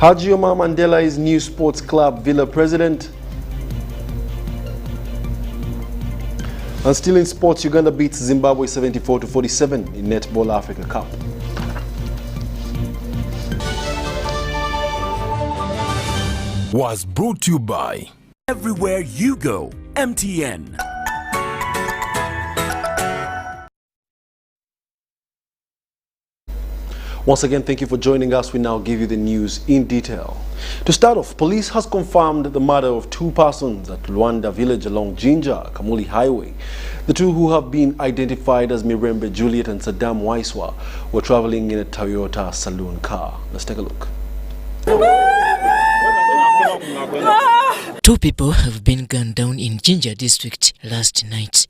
Hajioma Mandela is new sports club Villa president. And still in sports, Uganda beats Zimbabwe 74-47 in Netball Africa Cup. Was brought to you by Everywhere You Go, MTN. Once again, thank you for joining us. We now give you the news in detail. To start off, police has confirmed the murder of two persons at Luanda village along Jinja, Kamuli Highway. The two, who have been identified as Mirembe Juliet and Saddam Waiswa, were traveling in a Toyota saloon car. Let's take a look. Two people have been gunned down in Jinja district last night.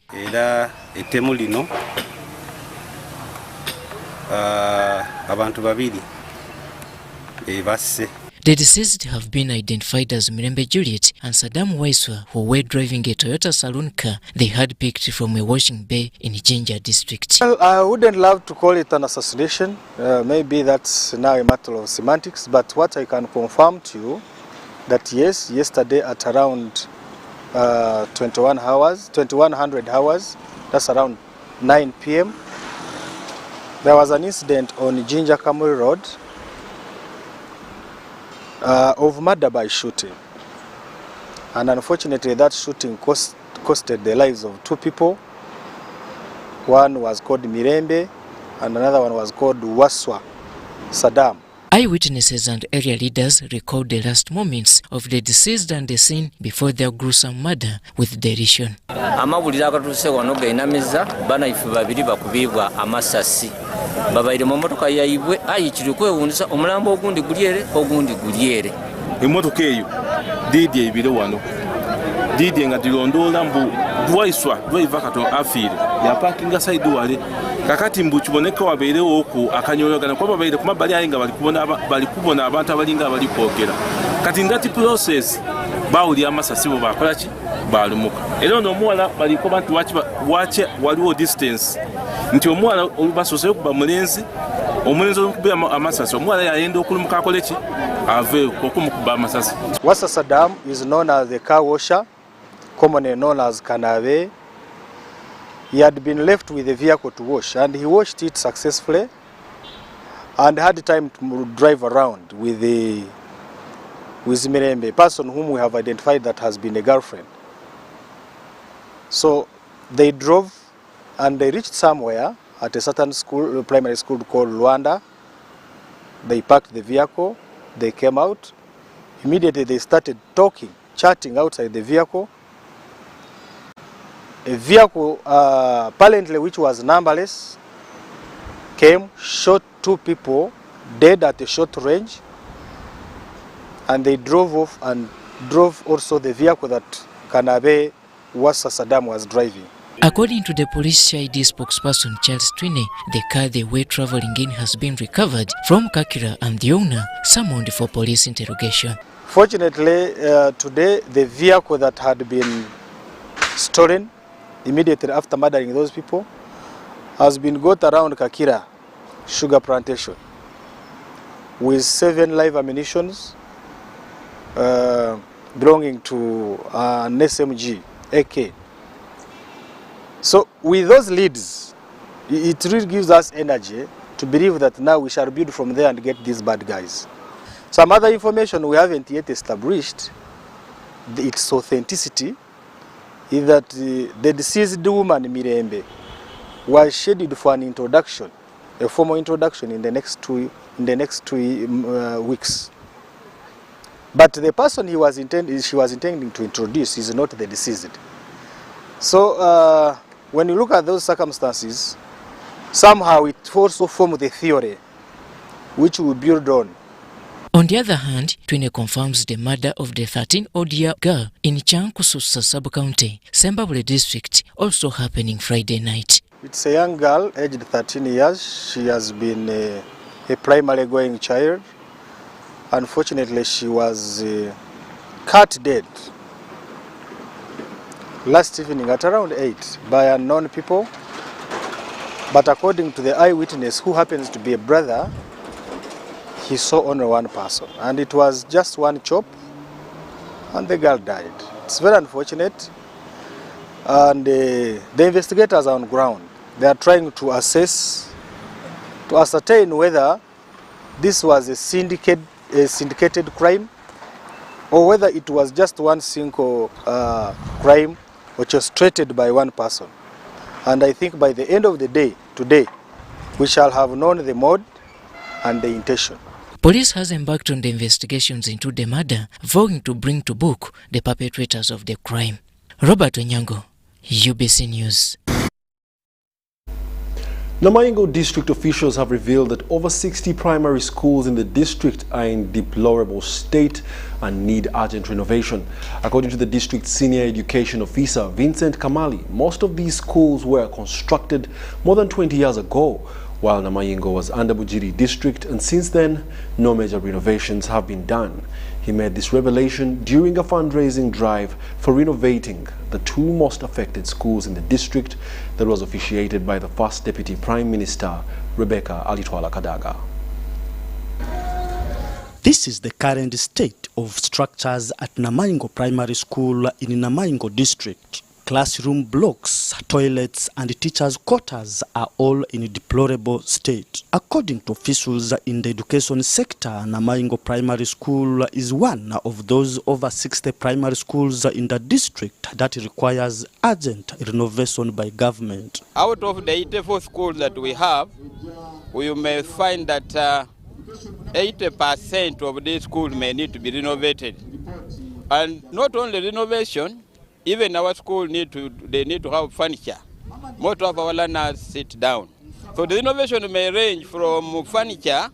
The deceased have been identified as Mirembe Juliet and Saddam Waiswa, who were driving a Toyota saloon car they had picked from a washing bay in Jinja district. Well, I wouldn't love to call it an assassination. Maybe that's now a matter of semantics, but what I can confirm to you that yes, yesterday at around 2100 hours, that's around 9 p.m., there was an incident on Jinja Kamuli Road of murder by shooting. And unfortunately, that shooting costed the lives of two people. One was called Mirembe and another one was called Waiswa Saddam. Eyewitnesses and area leaders recalled the last moments of the deceased and the scene before their gruesome murder with derision. Amawulira agatuse wano gainamiza bana ife babiri bakubibwa amasasi babaire mu motoka yaibwe ayikiri kwewunisa omulambo ogundi guliere emotoka eyo didi ebire wano didi nga dilondola mbu Waiswa driver katon afire ya parking side wale kakati mbu kiboneka wabeerewo oku akanyologana kwa babaire kuma bali ayinga bali kubona abantu abalinga bali kwogera kati ndati process bawuli amasasi bo bakola ki balumuka era no muwala bali ko bantu wache waliwo distance nti omuwala olubasose kuba mulenzi omulenzi olukubya amasasi omuwala yayenda okulumuka akole ki ave okumukuba amasasi. Waiswa Saddam is known as the car washer, commonly known as Kanave. He had been left with the vehicle to wash, and he washed it successfully and had time to drive around with Mirembe, a person whom we have identified that has been a girlfriend. So they drove and they reached somewhere at a certain school, primary school called Luanda. They parked the vehicle, they came out. Immediately they started chatting outside the vehicle. A vehicle, apparently which was numberless, came, shot two people dead at a short range, and they drove off and drove also the vehicle that Kanabe Waiswa Saddam was driving. According to the police ID spokesperson Charles Twine, the car they were traveling in has been recovered from Kakira and the owner summoned for police interrogation. Fortunately, today the vehicle that had been stolen immediately after murdering those people has been got around Kakira sugar plantation with 7 live ammunitions belonging to an SMG AK. So with those leads, it really gives us energy to believe that now we shall build from there and get these bad guys. Some other information we haven't yet established its authenticity is that the deceased woman Mirembe was scheduled for an introduction, a formal introduction in the next two weeks. But the person she was intending to introduce is not the deceased. So when you look at those circumstances, somehow it also forms the theory which we build on. On the other hand, Twine confirms the murder of the 13-odd-year girl in Chankususa sub-county, Sembabule district, also happening Friday night. It's a young girl, aged 13 years. She has been a primary going child. Unfortunately, she was cut dead last evening at around 8 by unknown people. But according to the eyewitness, who happens to be a brother, he saw only one person, and it was just one chop, and the girl died. It's very unfortunate, and the investigators are on ground. They are trying to ascertain whether this was a syndicated crime, or whether it was just one single crime orchestrated by one person. And I think by the end of the day, today, we shall have known the mode and the intention. Police has embarked on the investigations into the murder, vowing to bring to book the perpetrators of the crime. Robert Onyango, UBC News. Namboole district officials have revealed that over 60 primary schools in the district are in deplorable state and need urgent renovation. According to the district senior education officer, Vincent Kamali, most of these schools were constructed more than 20 years ago, while Namboole was under Bugiri district, and since then, no major renovations have been done. He made this revelation during a fundraising drive for renovating the two most affected schools in the district that was officiated by the First Deputy Prime Minister, Rebecca Alitwala Kadaga. This is the current state of structures at Namboole Primary School in Namboole district. Classroom blocks, toilets and teachers' quarters are all in a deplorable state. According to officials in the education sector, Namboole Primary School is one of those over 60 primary schools in the district that requires urgent renovation by government. Out of the 84 schools that we have, we may find that 80% of these schools may need to be renovated. And not only renovation, even our school need to have furniture. Most of our learners sit down. So the renovation may range from furniture,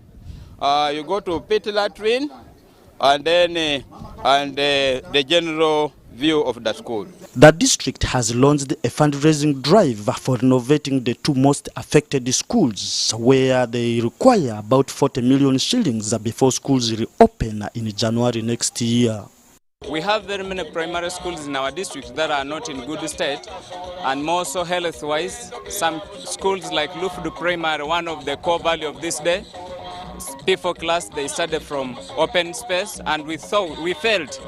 you go to pit latrine, and then the general view of the school. The district has launched a fundraising drive for renovating the two most affected schools, where they require about 40 million shillings before schools reopen in January next year. We have very many primary schools in our district that are not in good state, and more so health-wise. Some schools like Lufdu Primary, one of the core value of this day, P4 class, they started from open space, and we felt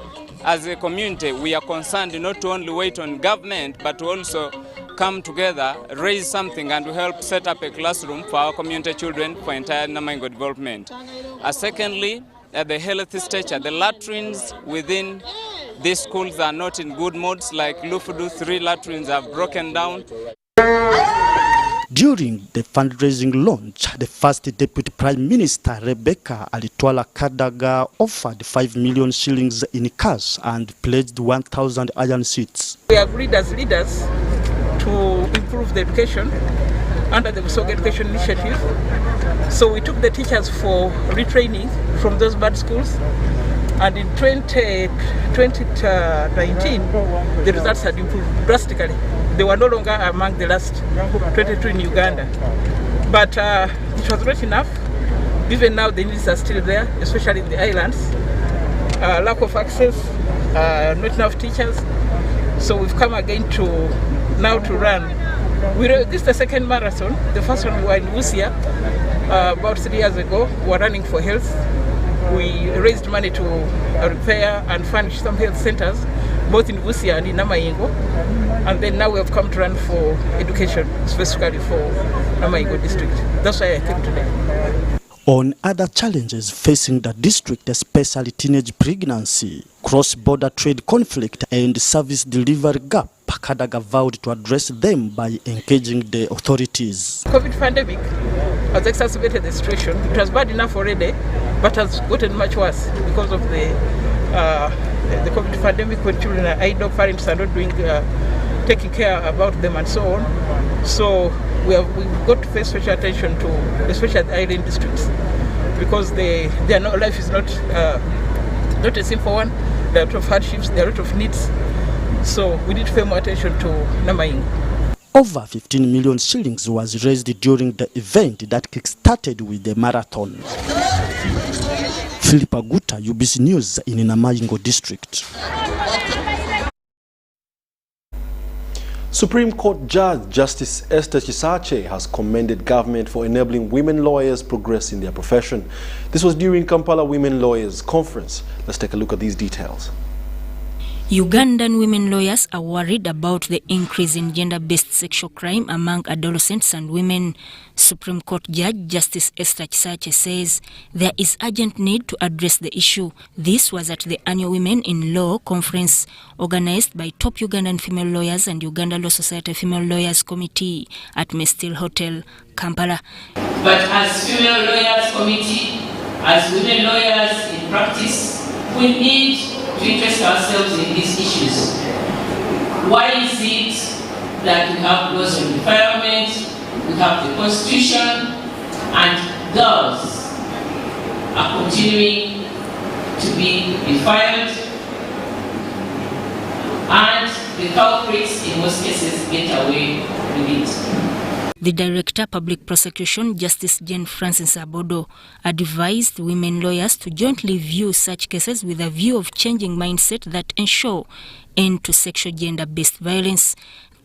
as a community we are concerned not to only wait on government, but to also come together, raise something, and to help set up a classroom for our community children for entire Namboole development. Secondly, at the health stature, the latrines within these schools are not in good modes. Like Lufudu, 3 latrines have broken down. During the fundraising launch, the First Deputy Prime Minister, Rebecca Alitwala Kadaga, offered 5 million shillings in cash and pledged 1,000 iron seats. We agreed as leaders to improve the education under the Busoga Education Initiative. So we took the teachers for retraining from those bad schools, and in 2019 the results had improved drastically. They were no longer among the last 22 in Uganda, but it was not enough. Even now the needs are still there, especially in the islands. Lack of access, not enough teachers. So we've come again to run. This is the second marathon. The first one we were in Busia about 3 years ago. We were running for health. We raised money to repair and furnish some health centers, both in Busia and in Namboole. And then now we have come to run for education, specifically for Namboole district. That's why I came today. On other challenges facing the district, especially teenage pregnancy, cross-border trade conflict and service delivery gap, Kadaga vowed to address them by engaging the authorities. COVID pandemic has exacerbated the situation. It was bad enough already, but has gotten much worse because of the COVID pandemic, when children are idle, parents are not taking care about them and so on. So we've got to pay special attention to, especially the island districts, because their life is not a simple one. There are a lot of hardships, there are a lot of needs. So we need to pay more attention to Namboole. Over 15 million shillings was raised during the event that kick-started with the marathon. Philip Aguta, UBC News in Namboole district. Supreme Court Judge Justice Esther Chisache has commended government for enabling women lawyers progress in their profession. This was during Kampala Women Lawyers Conference. Let's take a look at these details. Ugandan women lawyers are worried about the increase in gender-based sexual crime among adolescents and women. Supreme Court Judge Justice Esther Chisache says there is urgent need to address the issue. This was at the annual Women in Law conference organized by top Ugandan female lawyers and Uganda Law Society Female Lawyers Committee at Mestil Hotel, Kampala. But as female lawyers committee, as women lawyers in practice, we need to interest ourselves in these issues. Why is it that we have laws on environment, we have the constitution, and girls are continuing to be defiled, and the culprits in most cases get away with it? The Director, Public Prosecution, Justice Jane Francis Abodo, advised women lawyers to jointly view such cases with a view of changing mindset that ensure end to sexual gender-based violence.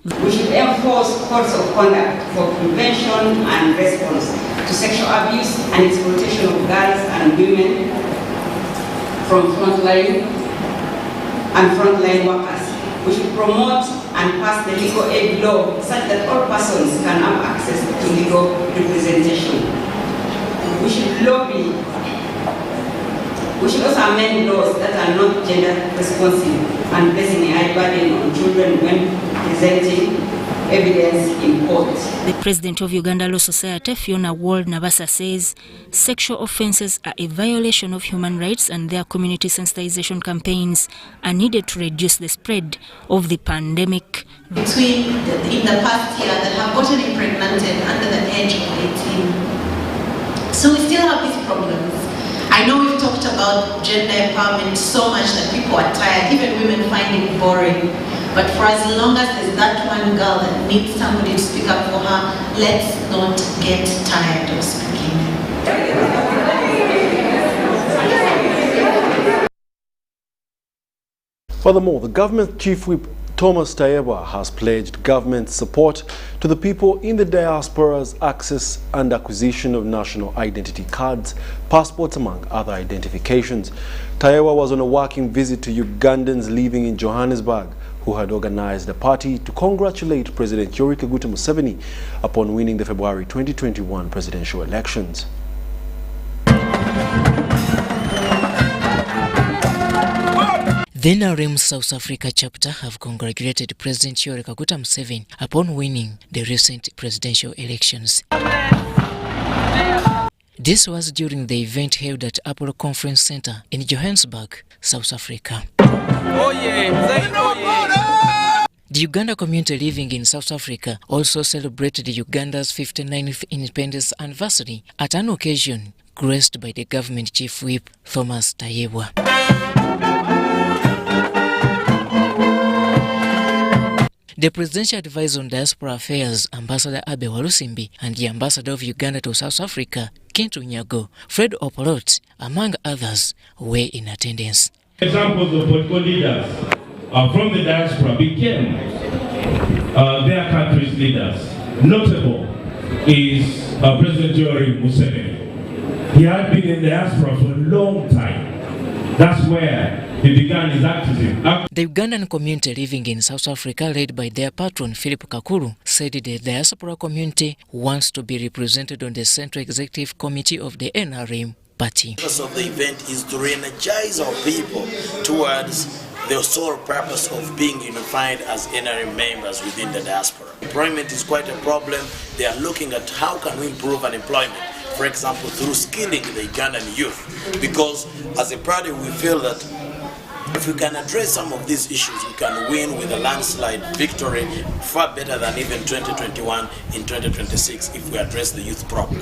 We should enforce codes of conduct for prevention and response to sexual abuse and exploitation of girls and women from frontline workers. We should promote and pass the legal aid law such that all persons can have access to legal representation. We should lobby. We should also amend laws that are not gender responsive and placing a high burden on children when presenting evidence in court. The President of Uganda Law Society, Fiona Ward Nabasa, says sexual offences are a violation of human rights and their community sensitization campaigns are needed to reduce the spread of the pandemic. In the past year that have gotten impregnated under the age of 18. So we still have these problems. I know we've talked about gender empowerment so much that people are tired, even women find it boring. But for as long as there's that one girl that needs somebody to speak up for her, let's not get tired of speaking. Furthermore, the government chief whip Thomas Tayebwa has pledged government support to the people in the diaspora's access and acquisition of national identity cards, passports, among other identifications. Tayebwa was on a working visit to Ugandans living in Johannesburg, who had organized a party to congratulate President Yoweri Kaguta Museveni upon winning the February 2021 presidential elections. The NRM South Africa chapter have congratulated President Yoweri Kaguta Museveni upon winning the recent presidential elections. This was during the event held at Apollo Conference Center in Johannesburg, South Africa. The Uganda community living in South Africa also celebrated Uganda's 59th independence anniversary at an occasion graced by the government chief whip Thomas Tayebwa. The Presidential Advisor on Diaspora Affairs, Ambassador Abe Walusimbi, and the Ambassador of Uganda to South Africa, Kintu Nyago, Fred Opolot, among others, were in attendance. Examples of political leaders from the diaspora became their country's leaders. Notable is President Yoweri Museveni. He had been in the diaspora for a long time. That's where he began his activism. The Ugandan community living in South Africa, led by their patron Philip Kakulu, said the diaspora community wants to be represented on the Central Executive Committee of the NRM party. The purpose of the event is to re-energize our people towards the sole purpose of being unified as NRM members within the diaspora. Employment is quite a problem. They are looking at how can we improve unemployment, for example, through skilling the Ugandan youth. Because as a party, we feel that if we can address some of these issues, we can win with a landslide victory far better than even 2021 in 2026 if we address the youth problem.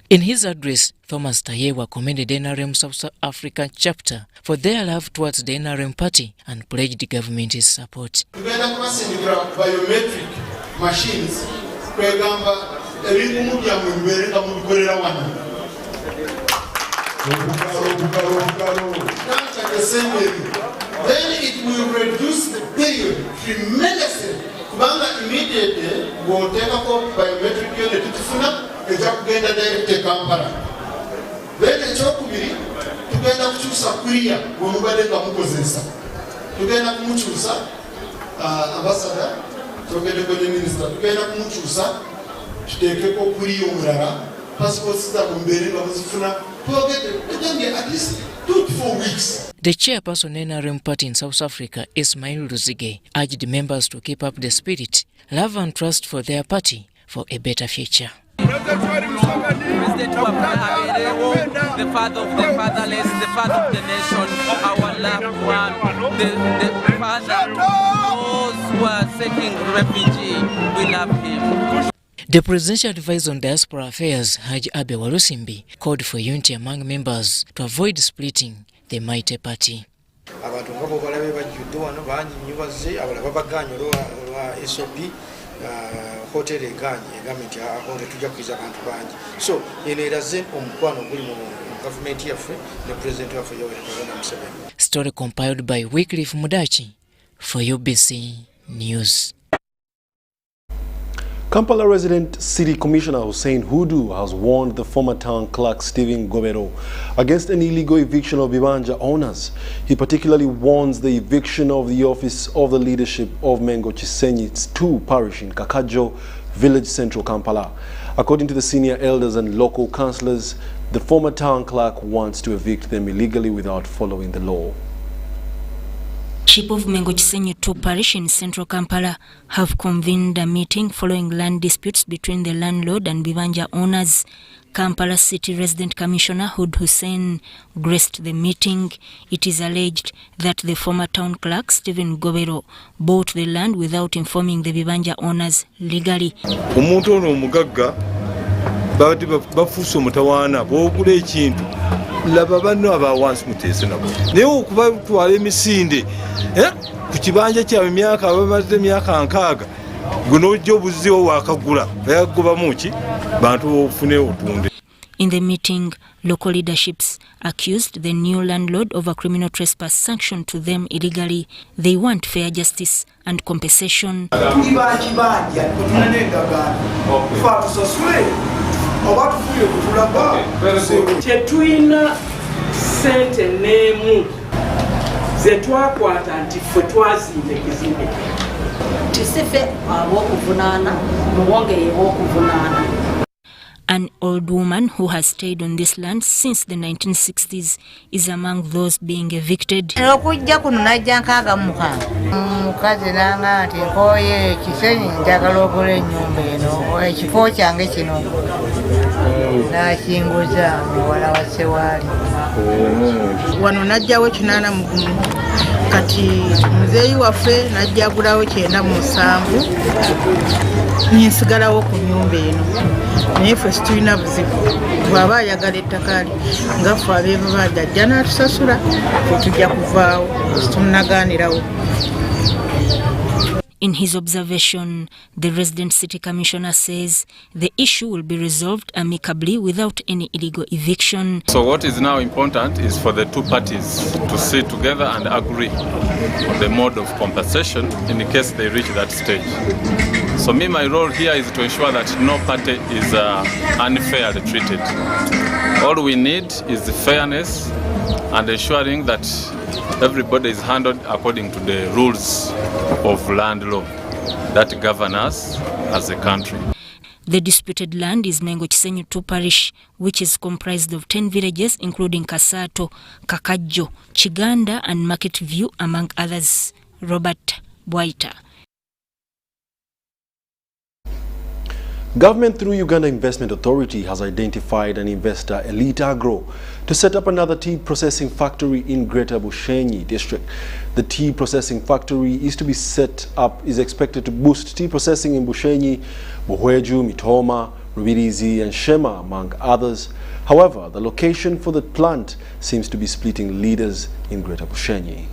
In his address, Thomas Tayebwa commended the NRM South African chapter for their love towards the NRM party and pledged the government's support. Biometric machines, then it will reduce the period tremendously. Immediately, we'll take up biometric unit to direct Kampala. Then the chokubiri, together with Sakuria, when we were together with ambassador, together with the minister, together with to take a Kuria, passports that will be at least 2 to 4 weeks. The chairperson NRM party in South Africa, Ismail Ruzige, urged members to keep up the spirit, love and trust for their party for a better future. President the father of the fatherless, the father of the nation, our loved one, the father of those who are seeking refugee, we love him. The Presidential Advisor on Diaspora Affairs, Haji Abe Walusimbi, called for unity among members to avoid splitting the mighty party. So eraze omukwano guli mu government yaffe ne president waffe Yoweri Kaguta Museveni. Story compiled by Wycliffe Mudachi for UBC News. Kampala resident City Commissioner Hussein Hudu has warned the former town clerk Stephen Gobero against an illegal eviction of Bibanja owners. He particularly warns the eviction of the office of the leadership of Mengo Chisenyit's 2 parish in Kakajo Village, Central Kampala. According to the senior elders and local councillors, the former town clerk wants to evict them illegally without following the law. Chief of Mengo Chisenyi 2 parish in Central Kampala have convened a meeting following land disputes between the landlord and Bibanja owners. Kampala City Resident Commissioner Hud Hussein graced the meeting. It is alleged that the former town clerk Stephen Gobero bought the land without informing the Bibanja owners legally. Omuntu ono omugagga badi bafuuse omutawaana bw'ogula ekintu laba banno abawansi muteese nabo naye okuba twala emisinde ku kibanja kyabwe emyaka abamaze emyaka 6 gunojja obuziwo wakagula bayagobamu ki bantu ofune otunde. In the meeting, local leaderships accused the new landlord of a criminal trespass sanctioned to them illegally. They want fair justice and compensation. Tetulina sente n'emu ze twakwata nti ffe twazimba ekizimbe tisife ab'okuvunaana muwongeye w'okuvunaana. An old woman who has stayed on this land since the 1960s is among those being evicted. Okujja kuno najja nkaaga mukaaga mukazi nanga nti nkoye Kisenyi njagala okola ennyumba eno ekifo kyange kino nakinguza muwala wa Ssewaali wano najjawo 81 kati muzeeyi waffe najjagulawo 97 ninsigalawo ku nnyumba eno naye ffe situlina buzibu bw'aba ayagala ettaka nga ffe abeebibanja ajja n'atusasula ffe tujja kuvaawo situnnagaanirawo. In his observation, the resident city commissioner says the issue will be resolved amicably without any illegal eviction. So what is now important is for the 2 parties to sit together and agree on the mode of compensation in case they reach that stage. So my role here is to ensure that no party is unfairly treated. All we need is the fairness and ensuring that everybody is handled according to the rules of land law that govern us as a country. The disputed land is Mengo Chisenyi 2 parish, which is comprised of 10 villages including Kasato, Kakajo, Chiganda and Market View among others. Robert Bwaita. Government through Uganda Investment Authority has identified an investor, Elite Agro, to set up another tea processing factory in Greater Bushenyi district. The tea processing factory is expected to boost tea processing in Bushenyi, Buhweju, Mitoma, Rubirizi and Shema, among others. However, the location for the plant seems to be splitting leaders in Greater Bushenyi.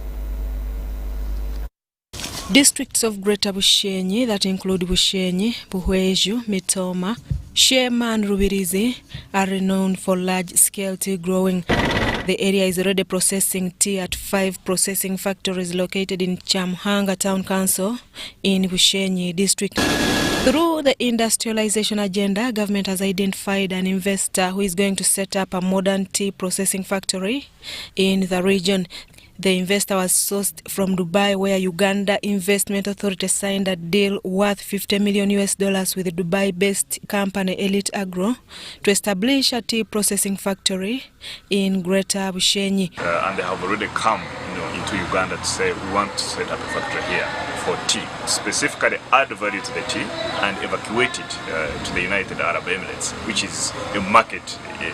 Districts of Greater Bushenyi that include Bushenyi, Buhweju, Mitoma, Shema and Rubirizi are renowned for large-scale tea growing. The area is already processing tea at 5 processing factories located in Chamhanga Town Council in Bushenyi district. Through the industrialization agenda, government has identified an investor who is going to set up a modern tea processing factory in the region. The investor was sourced from Dubai, where Uganda Investment Authority signed a deal worth $50 million with the Dubai-based company Elite Agro to establish a tea processing factory in Greater Bushenyi. And they have already come into Uganda to say we want to set up a factory here for tea, specifically add value to the tea and evacuate it to the United Arab Emirates, which is a market, a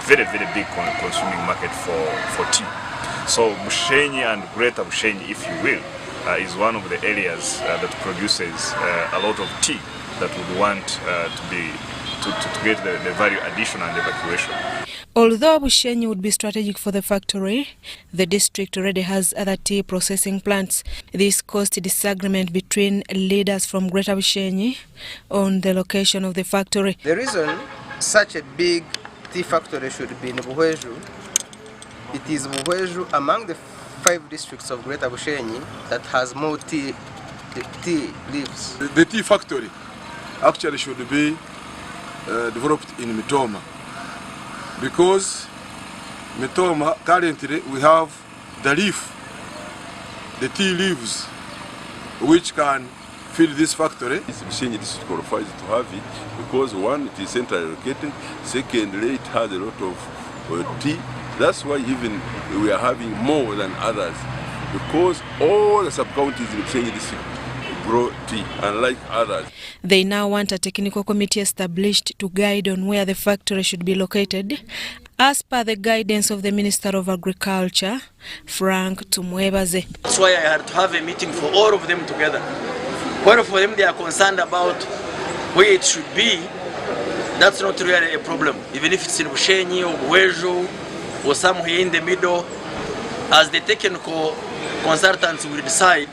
very, very big consuming market for tea. So Bushenyi and Greater Bushenyi, if you will, is one of the areas that produces a lot of tea that would want to get the value addition and evacuation. Although Bushenyi would be strategic for the factory, the district already has other tea processing plants. This caused a disagreement between leaders from Greater Bushenyi on the location of the factory. The reason such a big tea factory should be in Buhweju, it is Buhweju among the 5 districts of Greater Bushenyi that has more tea leaves. The tea factory actually should be developed in Mitoma, because Mitoma currently we have the leaf, the tea leaves, which can feed this factory. Bushenyi district qualifies to have it because one, it is centrally located, secondly, it has a lot of tea. That's why even we are having more than others, because all the sub-counties in Bushenyi district grow tea, unlike others. They now want a technical committee established to guide on where the factory should be located, as per the guidance of the Minister of Agriculture, Frank Tumwebaze. That's why I had to have a meeting for all of them together. Where for them they are concerned about where it should be, that's not really a problem. Even if it's in Bushenyi or Buhweju or somewhere in the middle, as the technical consultants will decide,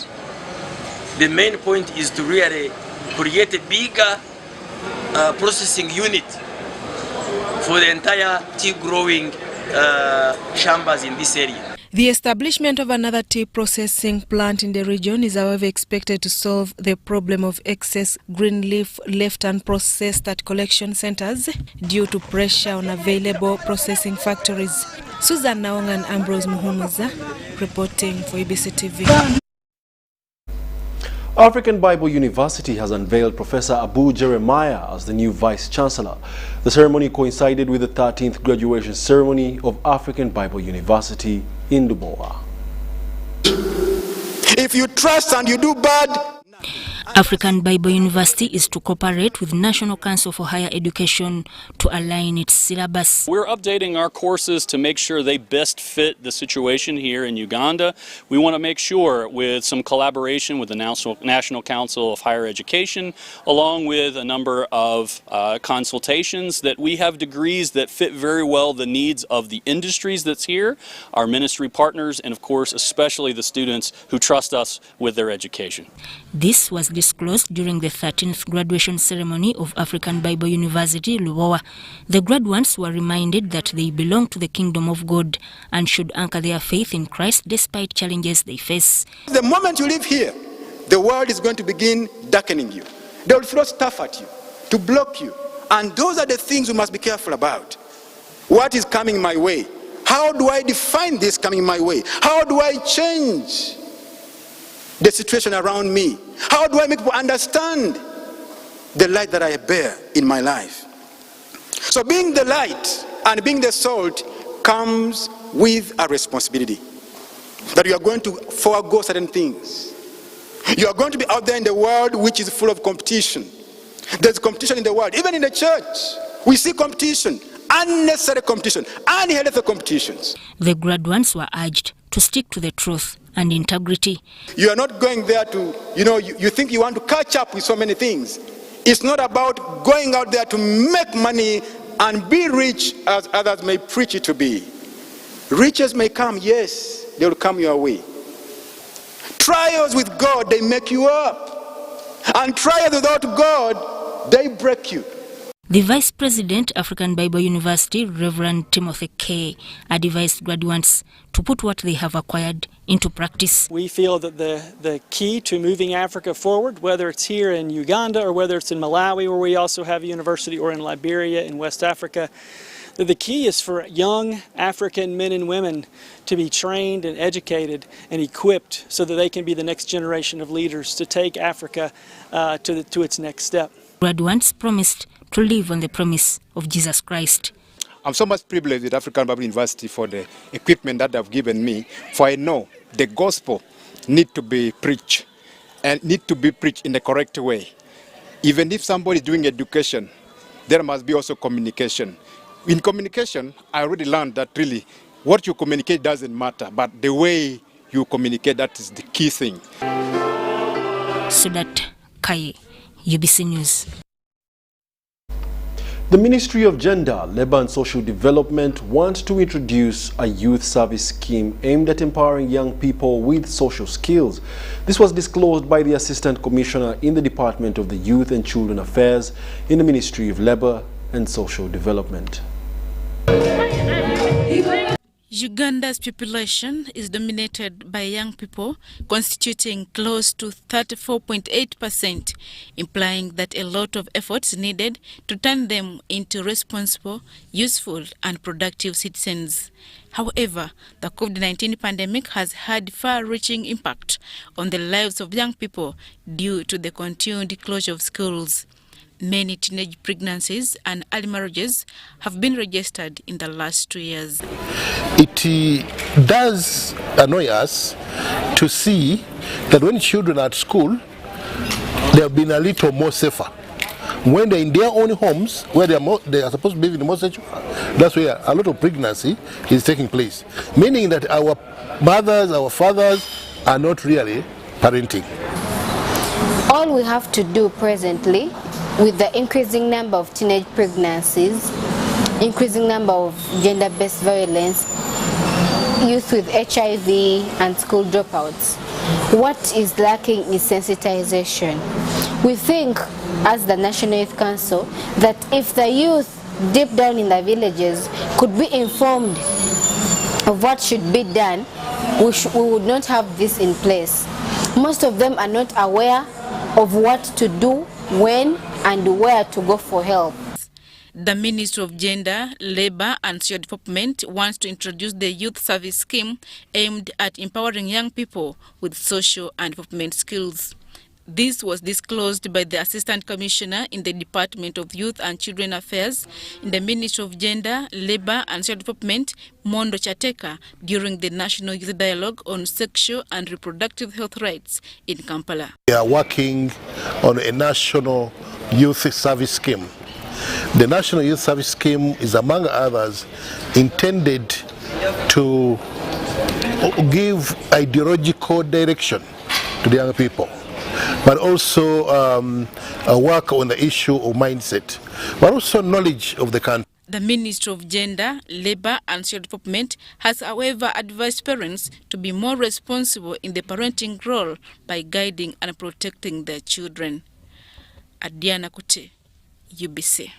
the main point is to really create a bigger processing unit for the entire tea growing chambers in this area. The establishment of another tea processing plant in the region is however expected to solve the problem of excess green leaf left unprocessed at collection centers due to pressure on available processing factories. Susan Naong and Ambrose Muhumuza reporting for UBC TV. African Bible University has unveiled Professor Abu Jeremiah as the new Vice-Chancellor. The ceremony coincided with the 13th graduation ceremony of African Bible University in Dubois. If you trust and you do bad, African Bible University is to cooperate with National Council for Higher Education to align its syllabus. We're updating our courses to make sure they best fit the situation here in Uganda. We want to make sure, with some collaboration with the National Council of Higher Education, along with a number of consultations, that we have degrees that fit very well the needs of the industries that's here, our ministry partners, and of course especially the students who trust us with their education. This was disclosed during the 13th graduation ceremony of African Bible University, Lubowa. The graduates were reminded that they belong to the kingdom of God and should anchor their faith in Christ despite challenges they face. The moment you leave here, the world is going to begin darkening you. They will throw stuff at you to block you. And those are the things we must be careful about. What is coming my way? How do I define this coming my way? How do I change the situation around me? How do I make people understand the light that I bear in my life? So being the light and being the salt comes with a responsibility that you are going to forego certain things. You are going to be out there in the world which is full of competition. There's competition in the world. Even in the church, we see competition, unnecessary competition, unhealthy competitions. The graduates were urged to stick to the truth and integrity. You are not going there to, you think you want to catch up with so many things. It's not about going out there to make money and be rich as others may preach it to be. Riches may come, yes, they will come your way. Trials with God, they make you up. And trials without God, they break you. The Vice President, African Bible University, Reverend Timothy K., advised graduates to put what they have acquired into practice. We feel that the key to moving Africa forward, whether it's here in Uganda or whether it's in Malawi, where we also have a university, or in Liberia in West Africa, that the key is for young African men and women to be trained and educated and equipped so that they can be the next generation of leaders to take Africa to its next step. Graduates promised to live on the promise of Jesus Christ. I'm so much privileged with African Bible University for the equipment that they've given me, for I know the gospel need to be preached and need to be preached in the correct way. Even if somebody is doing education, there must be also communication. In communication, I already learned that really what you communicate doesn't matter, but the way you communicate, that is the key thing. Sudat Kaye, UBC News. The Ministry of Gender, Labour and Social Development wants to introduce a youth service scheme aimed at empowering young people with social skills. This was disclosed by the Assistant Commissioner in the Department of the Youth and Children Affairs in the Ministry of Labour and Social Development. Uganda's population is dominated by young people, constituting close to 34.8%, implying that a lot of efforts needed to turn them into responsible, useful and productive citizens. However, the COVID-19 pandemic has had far-reaching impact on the lives of young people due to the continued closure of schools. Many teenage pregnancies and early marriages have been registered in the last 2 years. It does annoy us to see that when children are at school, they have been a little more safer. When they're in their own homes, where they are supposed to be living more secure, that's where a lot of pregnancy is taking place. Meaning that our mothers, our fathers are not really parenting. All we have to do presently, with the increasing number of teenage pregnancies, increasing number of gender-based violence, youth with HIV and school dropouts, what is lacking is sensitization. We think, as the National Youth Council, that if the youth deep down in the villages could be informed of what should be done, we would not have this in place. Most of them are not aware of what to do, when and where to go for help. The Ministry of Gender, Labour and Social Development wants to introduce the youth service scheme aimed at empowering young people with social and development skills. This was disclosed by the Assistant Commissioner in the Department of Youth and Children Affairs in the Ministry of Gender, Labour and Social Development, Mondo Chateka, during the National Youth Dialogue on Sexual and Reproductive Health Rights in Kampala. We are working on a national youth service scheme. The National Youth Service Scheme is, among others, intended to give ideological direction to the young people, but also work on the issue of mindset, but also knowledge of the country. The Ministry of Gender, Labour and Social Development has, however, advised parents to be more responsible in the parenting role by guiding and protecting their children. Adiana Kute, UBC.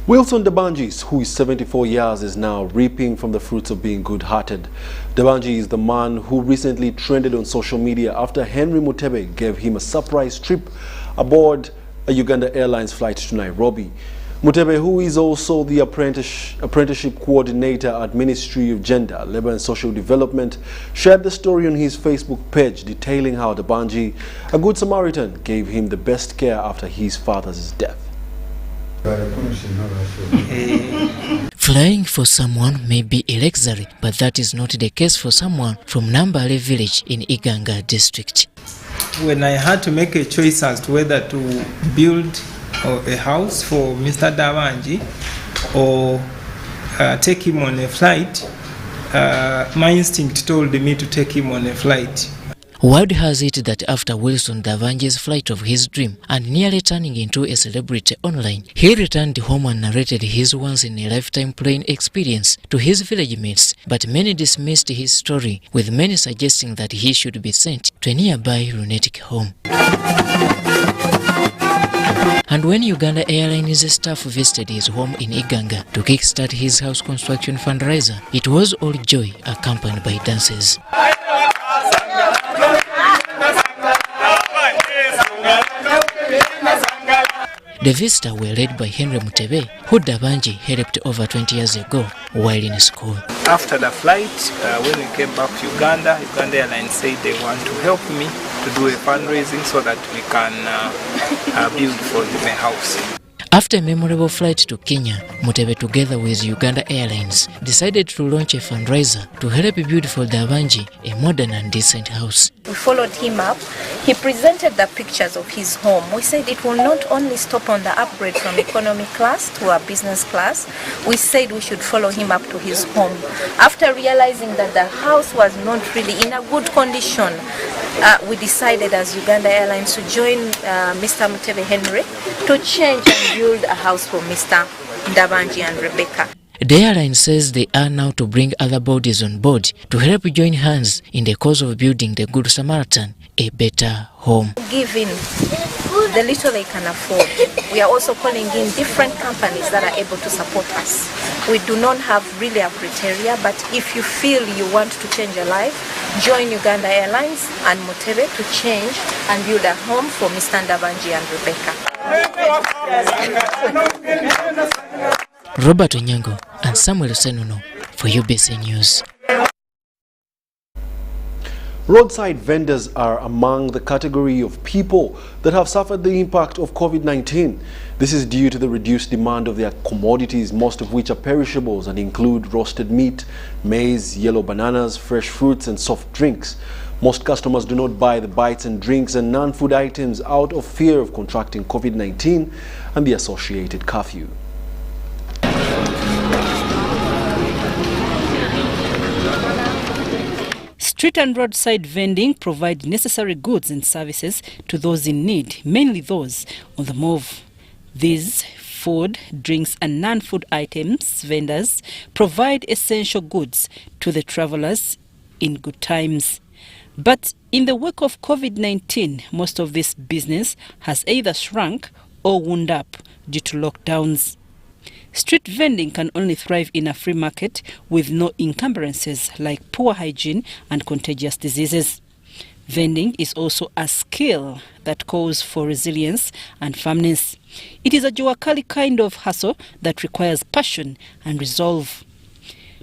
Wilson Dabanjis, who is 74 years, is now reaping from the fruits of being good-hearted. Dabanji is the man who recently trended on social media after Henry Mutebe gave him a surprise trip aboard a Uganda Airlines flight to Nairobi. Mutebe, who is also the apprenticeship coordinator at Ministry of Gender, Labour and Social Development, shared the story on his Facebook page detailing how Dabanji, a good Samaritan, gave him the best care after his father's death. Flying for someone may be a luxury, but that is not the case for someone from Namboole village in Uganda district. When I had to make a choice as to whether to build a house for Mr. Dabanji or take him on a flight, my instinct told me to take him on a flight. Word has it that after Wilson Dabanji's flight of his dream and nearly turning into a celebrity online, he returned home and narrated his once-in-a-lifetime plane experience to his village mates, but many dismissed his story, with many suggesting that he should be sent to a nearby lunatic home. And when Uganda Airlines staff visited his home in Iganga to kickstart his house construction fundraiser, it was all joy accompanied by dances. The visitors were led by Henry Mutebe, who Dabanji helped over 20 years ago while in school. After the flight, when we came back to Uganda, Uganda Airlines said they want to help me to do a fundraising so that we can build for him a house. After a memorable flight to Kenya, Mutebe together with Uganda Airlines decided to launch a fundraiser to help build for Dabanji a modern and decent house. We followed him up. He presented the pictures of his home. We said it will not only stop on the upgrade from economy class to a business class. We said we should follow him up to his home. After realizing that the house was not really in a good condition, we decided as Uganda Airlines to join Mr. Mutebe Henry to change and build a house for Mr. Dabanji and Rebecca. The airline says they are now to bring other bodies on board to help join hands in the cause of building the Good Samaritan a better home. Given the little they can afford, we are also calling in different companies that are able to support us. We do not have really a criteria, but if you feel you want to change your life, join Uganda Airlines and Mutebe to change and build a home for Mr. Dabanji and Rebecca. Robert Onyango and Samuel Senono for UBC News. Roadside vendors are among the category of people that have suffered the impact of COVID-19. This is due to the reduced demand of their commodities, most of which are perishables and include roasted meat, maize, yellow bananas, fresh fruits and soft drinks. Most customers do not buy the bites and drinks and non-food items out of fear of contracting COVID-19 and the associated curfew. Street and roadside vending provide necessary goods and services to those in need, mainly those on the move. These food, drinks and non-food items vendors provide essential goods to the travelers in good times. But in the wake of COVID-19, most of this business has either shrunk or wound up due to lockdowns. Street vending can only thrive in a free market with no encumbrances like poor hygiene and contagious diseases. Vending is also a skill that calls for resilience and firmness. It is a Joakali kind of hustle that requires passion and resolve.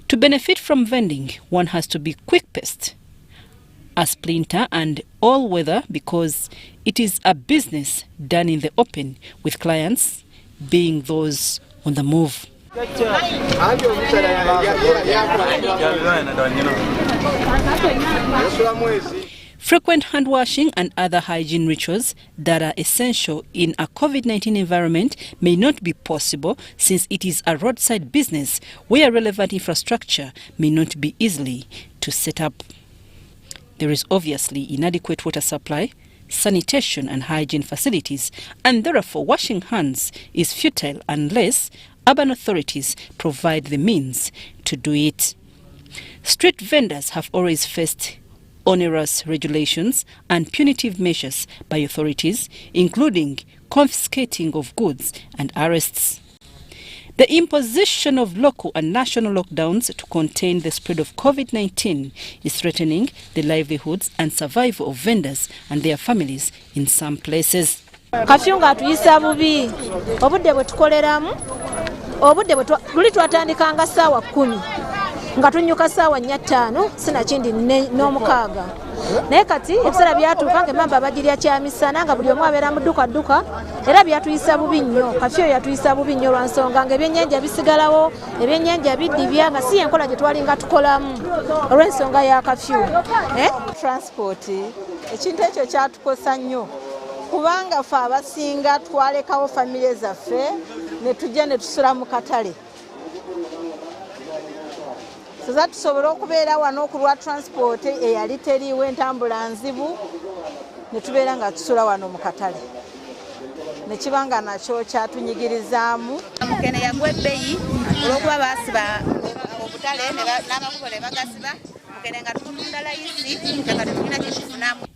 To benefit from vending, one has to be quick-paced, a splinter and all-weather because it is a business done in the open with clients being those on the move. Frequent hand washing and other hygiene rituals that are essential in a COVID-19 environment may not be possible since it is a roadside business where relevant infrastructure may not be easily to set up. There is obviously inadequate water supply, sanitation and hygiene facilities, and therefore washing hands is futile unless urban authorities provide the means to do it. Street vendors have always faced onerous regulations and punitive measures by authorities, including confiscating of goods and arrests. The imposition of local and national lockdowns to contain the spread of COVID-19 is threatening the livelihoods and survival of vendors and their families in some places. Kafyu nga tuyisa bubi obudde bwe tukoleramu obudde bwe luli twatandikanga ssaawa 10 nga tunyuka ssaawa 4:05 sinakindi n'omukaaga naye kati ebiseera byatuuka ng'emmamba bagirya kyamisana nga buli omu abeera mu dduka era byatuyisa bubi nnyo kafyu yatuyisa bubi nnyo lwa nsonga ng'ebyennyanja bisigalawo ebyennyanja biddibya nga si enkola gye twalinga tukolamu olw'ensonga ya kafyu. Transport ekintu ekyo kyatukosa nnyo kubanga ffe abasinga twalekawo famire zaffe ne tujja ne tusula mu katale. Tuza tusobola okubeera wano okulwa transport eyali teriiwo entambula nzibu ne tubeera nga tusula wano mu katale ne kibanga nakyo kyatunyigirizaamu. Mukene yagwa ebbeeyi olw'okuba baasiba obutale n'amakubo ne bagasiba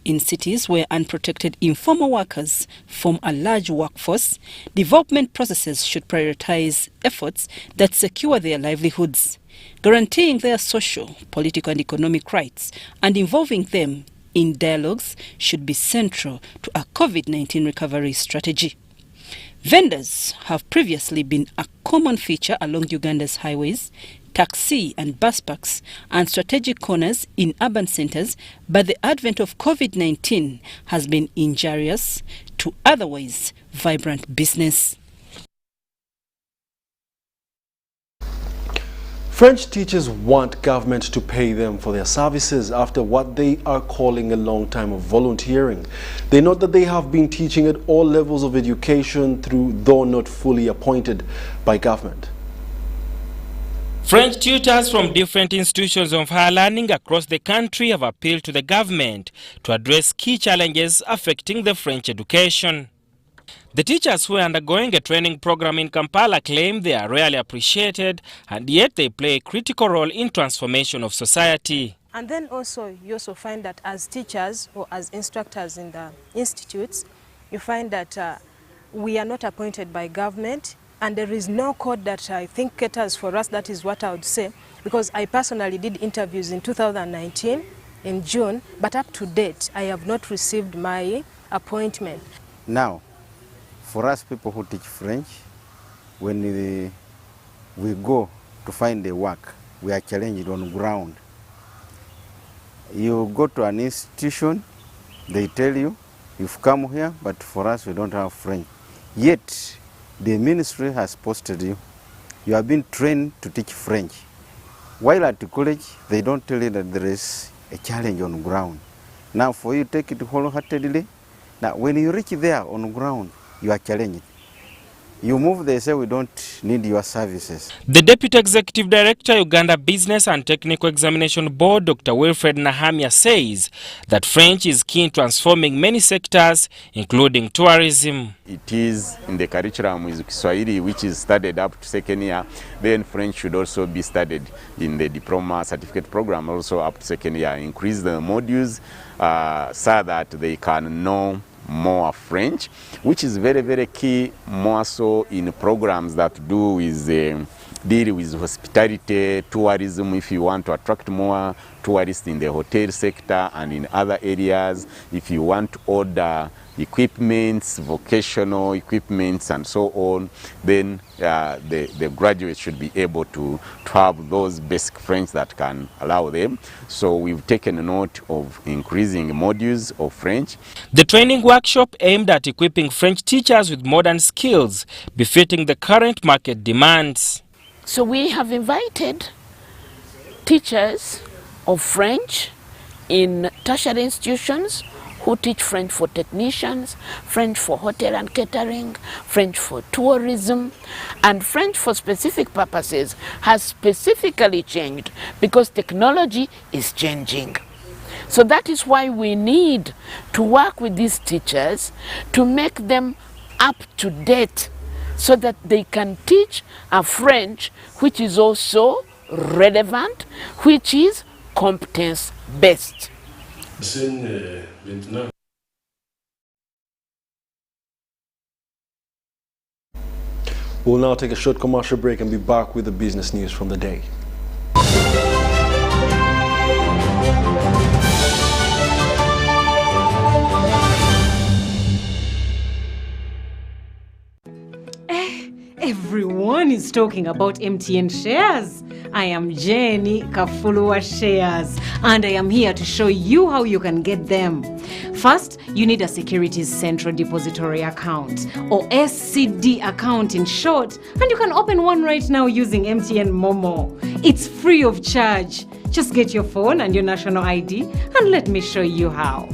In cities where unprotected informal workers form a large workforce, development processes should prioritize efforts that secure their livelihoods, guaranteeing their social, political and economic rights, and involving them in dialogues should be central to a COVID-19 recovery strategy. Vendors have previously been a common feature along Uganda's highways, taxi and bus parks, and strategic corners in urban centers, but the advent of COVID-19 has been injurious to otherwise vibrant business. French teachers want government to pay them for their services after what they are calling a long time of volunteering. They note that they have been teaching at all levels of education though not fully appointed by government. French tutors from different institutions of higher learning across the country have appealed to the government to address key challenges affecting the French education. The teachers who are undergoing a training program in Kampala claim they are rarely appreciated, and yet they play a critical role in transformation of society. And then also you also find that as teachers or as instructors in the institutes, you find that we are not appointed by government, and there is no code that I think caters for us. That is what I would say, because I personally did interviews in 2019 in June, but up to date I have not received my appointment. Now, for us people who teach French, when we go to find a work, we are challenged on ground. You go to an institution, they tell you, you've come here, but for us we don't have French. Yet, the ministry has posted you. You have been trained to teach French. While at the college, they don't tell you that there is a challenge on ground. Now for you take it wholeheartedly. Now when you reach there on ground, you are challenged. You move, they say we don't need your services. The Deputy Executive Director, Uganda Business and Technical Examination Board, Dr. Wilfred Nahamia, says that French is key in transforming many sectors, including tourism. It is in the curriculum with Kiswahili, which is studied up to second year. Then French should also be studied in the diploma certificate program, also up to second year. Increase the modules so that they can know more French, which is very, very key, more so in programs that do with deal with hospitality, tourism. If you want to attract more tourists in the hotel sector and in other areas, if you want to order equipments, vocational equipments and so on, then the graduates should be able to have those basic French that can allow them. So we've taken a note of increasing modules of French. The training workshop aimed at equipping French teachers with modern skills befitting the current market demands. So we have invited teachers of French in tertiary institutions who teach French for technicians, French for hotel and catering, French for tourism, and French for specific purposes has specifically changed because technology is changing. So that is why we need to work with these teachers to make them up to date so that they can teach a French which is also relevant, which is competence-based. We'll now take a short commercial break and be back with the business news from the day. Everyone is talking about MTN shares. I am Jenny Kafulua Shares, and I am here to show you how you can get them. First, you need a Securities Central Depository account, or SCD account in short, and you can open one right now using MTN Momo. It's free of charge. Just get your phone and your national ID, and let me show you how.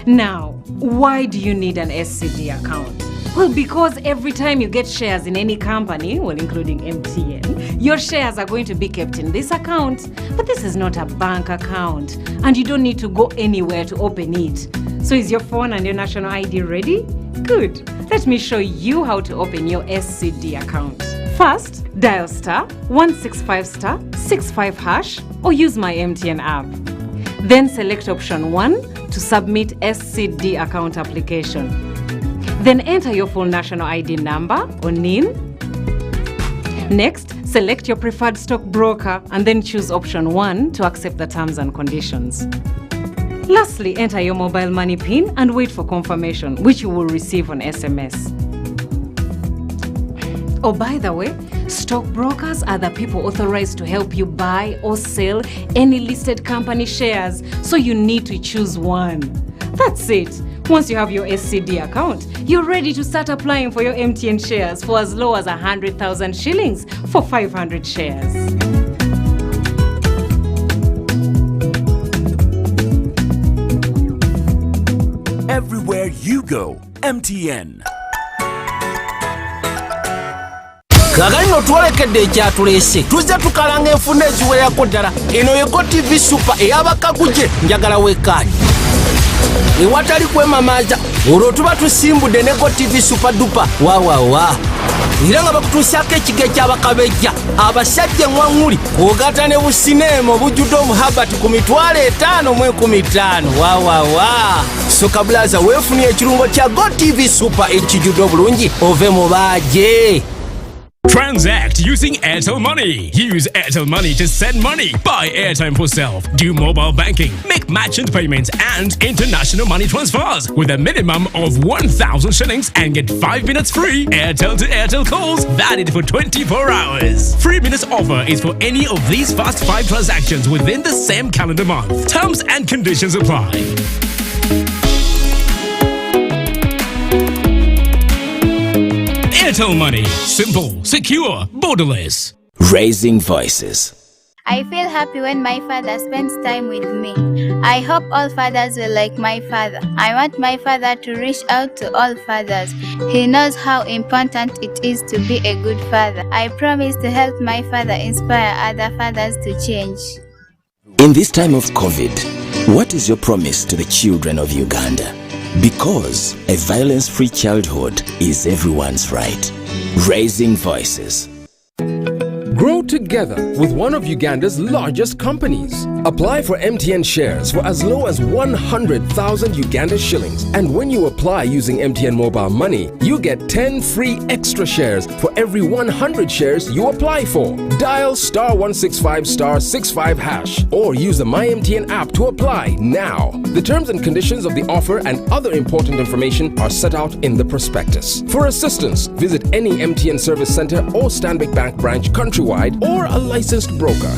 Now, why do you need an SCD account? Well, because every time you get shares in any company, well, including MTN, your shares are going to be kept in this account. But this is not a bank account, and you don't need to go anywhere to open it. So is your phone and your national ID ready? Good. Let me show you how to open your SCD account. First, Dial star 165 star 65 hash or use my MTN app. Then select option 1 to submit SCD account application. Then enter your full national ID number or NIN. Next, select your preferred stockbroker and then choose option 1 to accept the terms and conditions. Lastly, enter your mobile money PIN and wait for confirmation, which you will receive on SMS. Oh, by the way, stockbrokers are the people authorized to help you buy or sell any listed company shares, so you need to choose one. That's it. Once you have your SCD account, you're ready to start applying for your MTN shares for as low as 100,000 shillings for 500 shares. Everywhere you go, MTN. Kagalino twalekedde ekyatulese tuzze tukalanga enfunda eziwererako ddala. Eno yego TV Super ey'abakaguje njagala wekkaanyi. Ewatali kwemamaaza olwo tuba tusimbudde ne Go TV Super Duper waawawa. Era nga bakutuusaako ekiga eky'abakabejja abasajja eŋŋwaŋŋuli kw'ogatta ne busineema obujjudde omuhabati ku 5,015 waawawa. Soka Blaza weefunye ekirungo kya Go TV Super ekijjudde obulungi ove mu baaje. Transact using Airtel Money. Use Airtel Money to send money, buy airtime for self, do mobile banking, make merchant payments and international money transfers with a minimum of 1,000 shillings and get 5 minutes free Airtel to Airtel calls valid for 24 hours. 3 minutes offer is for any of these fast 5 transactions within the same calendar month. Terms and conditions apply. Airtel Money. Simple, secure, borderless. Raising voices. I feel happy when my father spends time with me. I hope all fathers will like my father. I want my father to reach out to all fathers. He knows how important it is to be a good father. I promise to help my father inspire other fathers to change. In this time of COVID, what is your promise to the children of Uganda? Because a violence-free childhood is everyone's right. Raising voices. Grow together with one of Uganda's largest companies. Apply for MTN shares for as low as 100,000 Uganda shillings. And when you apply using MTN mobile money, you get 10 free extra shares for every 100 shares you apply for. Dial star 165 star 65 hash or use the My MTN app to apply now. The terms and conditions of the offer and other important information are set out in the prospectus. For assistance, visit any MTN service center or Stanbic Bank branch countrywide or a licensed broker.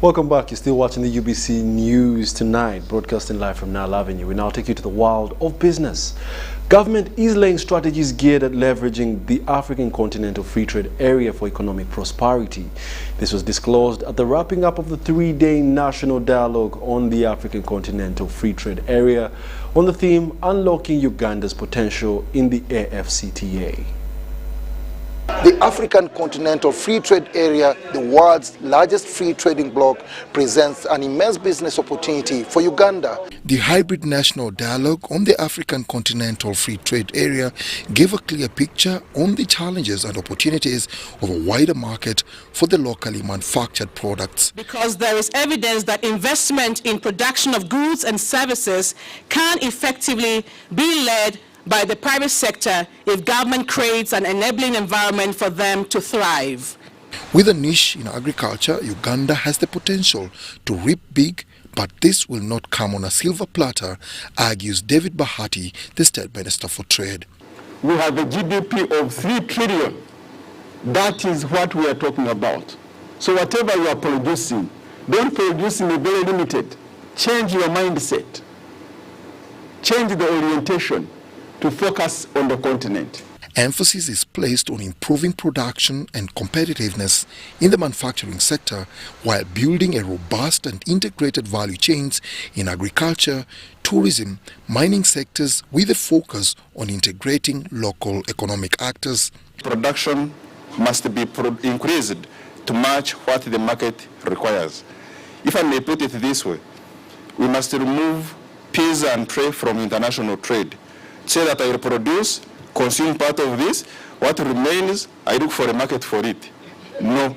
Welcome back. You're still watching the UBC News Tonight, broadcasting live from Nile Avenue. We now take you to the world of business. Government is laying strategies geared at leveraging the African Continental Free Trade Area for economic prosperity. This was disclosed at the wrapping up of the 3-day national dialogue on the African Continental Free Trade Area on the theme Unlocking Uganda's Potential in the AFCTA. The African Continental Free Trade Area, the world's largest free trading bloc, presents an immense business opportunity for Uganda. The hybrid national dialogue on the African Continental Free Trade Area gave a clear picture on the challenges and opportunities of a wider market for the locally manufactured products. Because there is evidence that investment in production of goods and services can effectively be led by the private sector if government creates an enabling environment for them to thrive. With a niche in agriculture, Uganda has the potential to reap big, but this will not come on a silver platter, argues David Bahati, the State Minister for Trade. We have a GDP of 3 trillion. That is what we are talking about. So whatever you are producing, don't produce in a very limited. Change your mindset. Change the orientation to focus on the continent. Emphasis is placed on improving production and competitiveness in the manufacturing sector while building a robust and integrated value chains in agriculture, tourism, mining sectors with a focus on integrating local economic actors. Production must be increased to match what the market requires. If I may put it this way, we must remove peas and tray from international trade. Say that I will produce, consume part of this, what remains, I look for a market for it. No.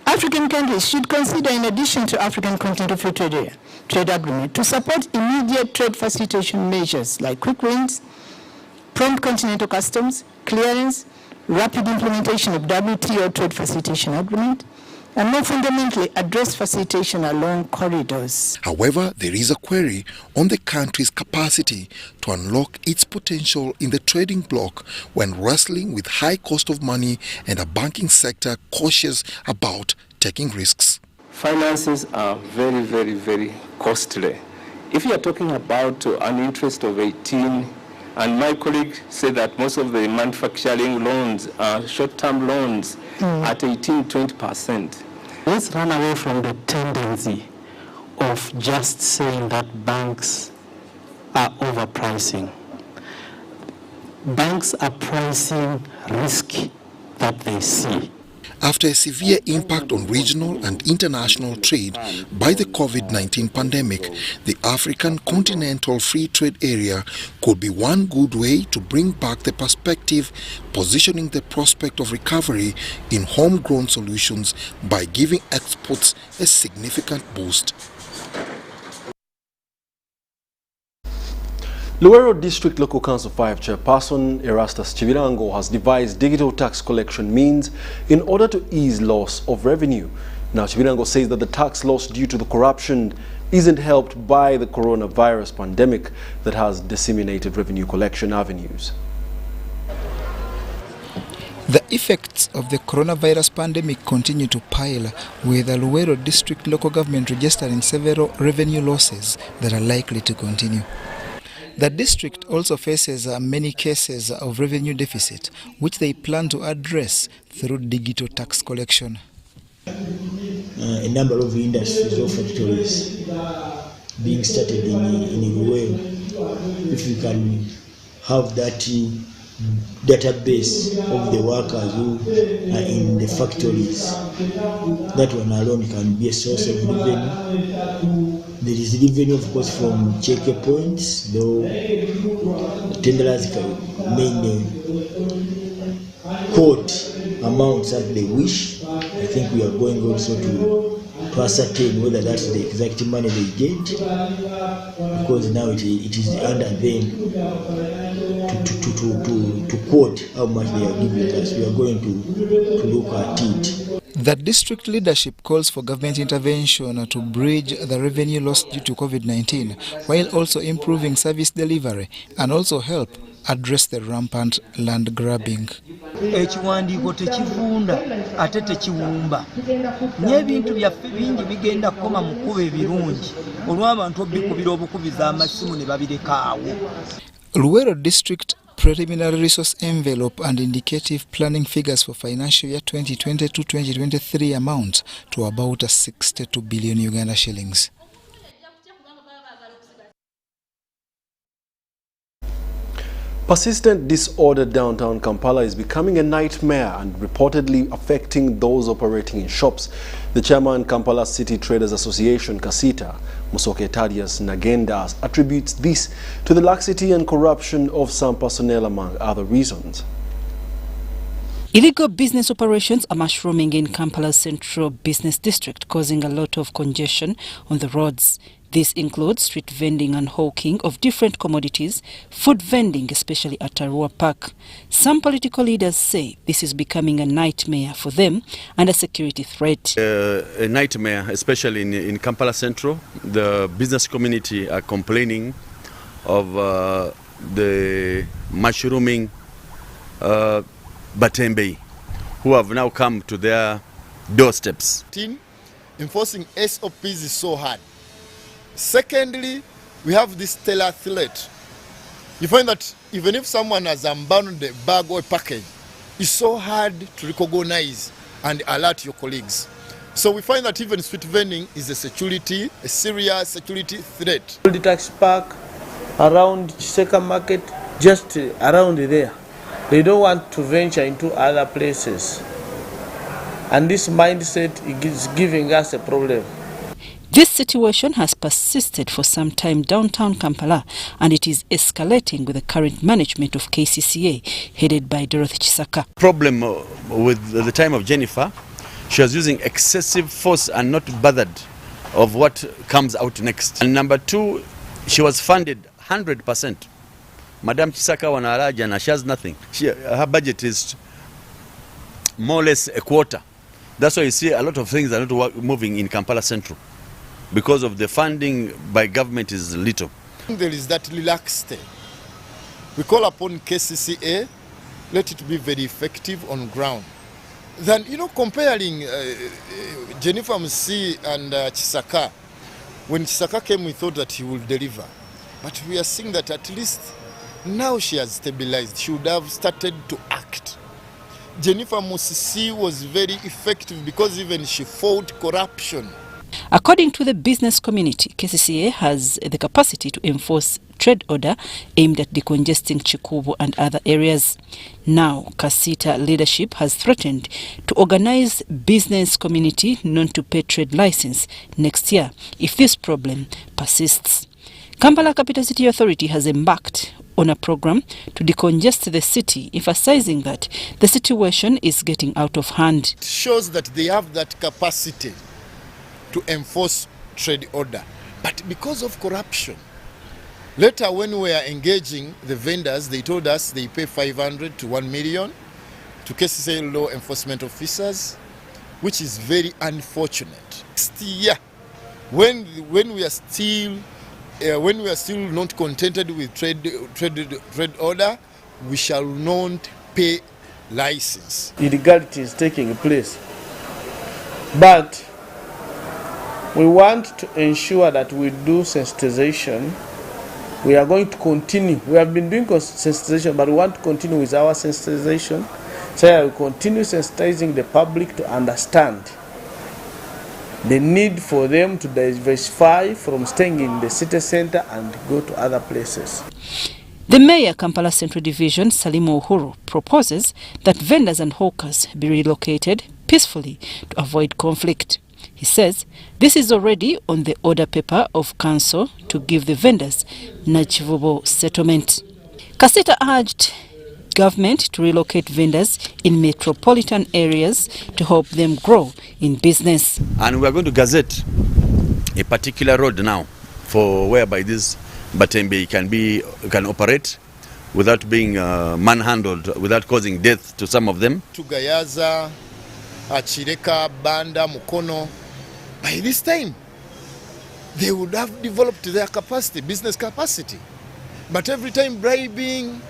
African countries should consider, in addition to African Continental Free Trade Area trade agreement, to support immediate trade facilitation measures like quick wins, prompt continental customs, clearance, rapid implementation of WTO trade facilitation agreement, and more fundamentally address facilitation along corridors. However, there is a query on the country's capacity to unlock its potential in the trading bloc when wrestling with high cost of money and a banking sector cautious about taking risks. Finances are very, very, very costly. If you are talking about an interest of 18, and my colleague said that most of the manufacturing loans are short-term loans at 18-20%. Let's run away from the tendency of just saying that banks are overpricing. Banks are pricing risk that they see. After a severe impact on regional and international trade by the COVID-19 pandemic, the African Continental Free Trade Area could be one good way to bring back the perspective, positioning the prospect of recovery in homegrown solutions by giving exports a significant boost. Luwero District Local Council 5 Chairperson Erastus Chivirango has devised digital tax collection means in order to ease loss of revenue. Now, Chivirango says that the tax loss due to the corruption isn't helped by the coronavirus pandemic that has disseminated revenue collection avenues. The effects of the coronavirus pandemic continue to pile, with the Luwero District Local Government registering several revenue losses that are likely to continue. The district also faces many cases of revenue deficit, which they plan to address through digital tax collection. A number of industries or factories being started in Luwero. If you can have that database of the workers who are in the factories, that one alone can be a source of revenue. There is revenue, of course, from checkpoints, though tenderers may quote amounts that they wish. I think we are going also to ascertain whether that's the exact money they get, because now it is under them to quote how much they are giving us. We are going to look at it. The district leadership calls for government intervention to bridge the revenue loss due to COVID-19, while also improving service delivery and also help address the rampant land grabbing. Ekiwandiiko tekivunda ate tekiwumba n'ebintu byaffe bingi bigenda kukoma mu kkubo ebirungi olw'abantu obikubira obukubiza amasimu ne babireka awo. Luwero District preliminary resource envelope and indicative planning figures for financial year 2022-2023 amount to about 62 billion Uganda shillings. Persistent disorder downtown Kampala is becoming a nightmare and reportedly affecting those operating in shops. The chairman, Kampala City Traders Association, Kasita, Musoke Thaddeus Nagenda, attributes this to the laxity and corruption of some personnel, among other reasons. Illegal business operations are mushrooming in Kampala Central business district, causing a lot of congestion on the roads. This includes street vending and hawking of different commodities, food vending, especially at Arua Park. Some political leaders say this is becoming a nightmare for them and a security threat. A nightmare, especially in Kampala Central. The business community are complaining of the mushrooming Batembe, who have now come to their doorsteps. Enforcing SOPs is so hard. Secondly, we have this stellar threat. You find that even if someone has abandoned a bag or a package, it's so hard to recognize and alert your colleagues. So we find that even street vending is a serious security threat. The tax park around Chiseka Market, just around there. They don't want to venture into other places. And this mindset is giving us a problem. This situation has persisted for some time downtown Kampala, and it is escalating with the current management of KCCA, headed by Dorothy Chisaka. Problem with the time of Jennifer, she was using excessive force and not bothered of what comes out next. And number two, she was funded 100%. Madam Chisaka wanaraja and she has nothing. Her budget is more or less a quarter. That's why you see a lot of things are not moving in Kampala Central, because of the funding by government is little. There is that relaxed stay. We call upon KCCA, let it be very effective on ground. Then, comparing Jennifer Musi and Chisaka, when Chisaka came, we thought that he would deliver. But we are seeing that at least now she has stabilized. She would have started to act. Jennifer Musi was very effective because even she fought corruption. According to the business community, KCCA has the capacity to enforce trade order aimed at decongesting Chikubu and other areas. Now, Kasita leadership has threatened to organize business community known to pay trade license next year if this problem persists. Kampala Capital City Authority has embarked on a program to decongest the city, emphasizing that the situation is getting out of hand. It shows that they have that capacity to enforce trade order. But because of corruption, later when we are engaging the vendors, they told us they pay 500 to 1 million to KCCA law enforcement officers, which is very unfortunate. Next year, when we are still not contented with trade order, we shall not pay license. Illegality is taking place, but we want to ensure that we do sensitization. We are going to continue. We have been doing sensitization, but we want to continue with our sensitization. So we continue sensitizing the public to understand the need for them to diversify from staying in the city center and go to other places. The Mayor, Kampala Central Division, Salimu Uhuru, proposes that vendors and hawkers be relocated peacefully to avoid conflict. He says this is already on the order paper of council to give the vendors achievable settlement. Kasita urged government to relocate vendors in metropolitan areas to help them grow in business. And we are going to gazette a particular road now for whereby this Batembe can operate without being manhandled, without causing death to some of them. Tugayaza, Achireka, Banda, Mukono. By this time, they would have developed their capacity, business capacity. But every time bribing,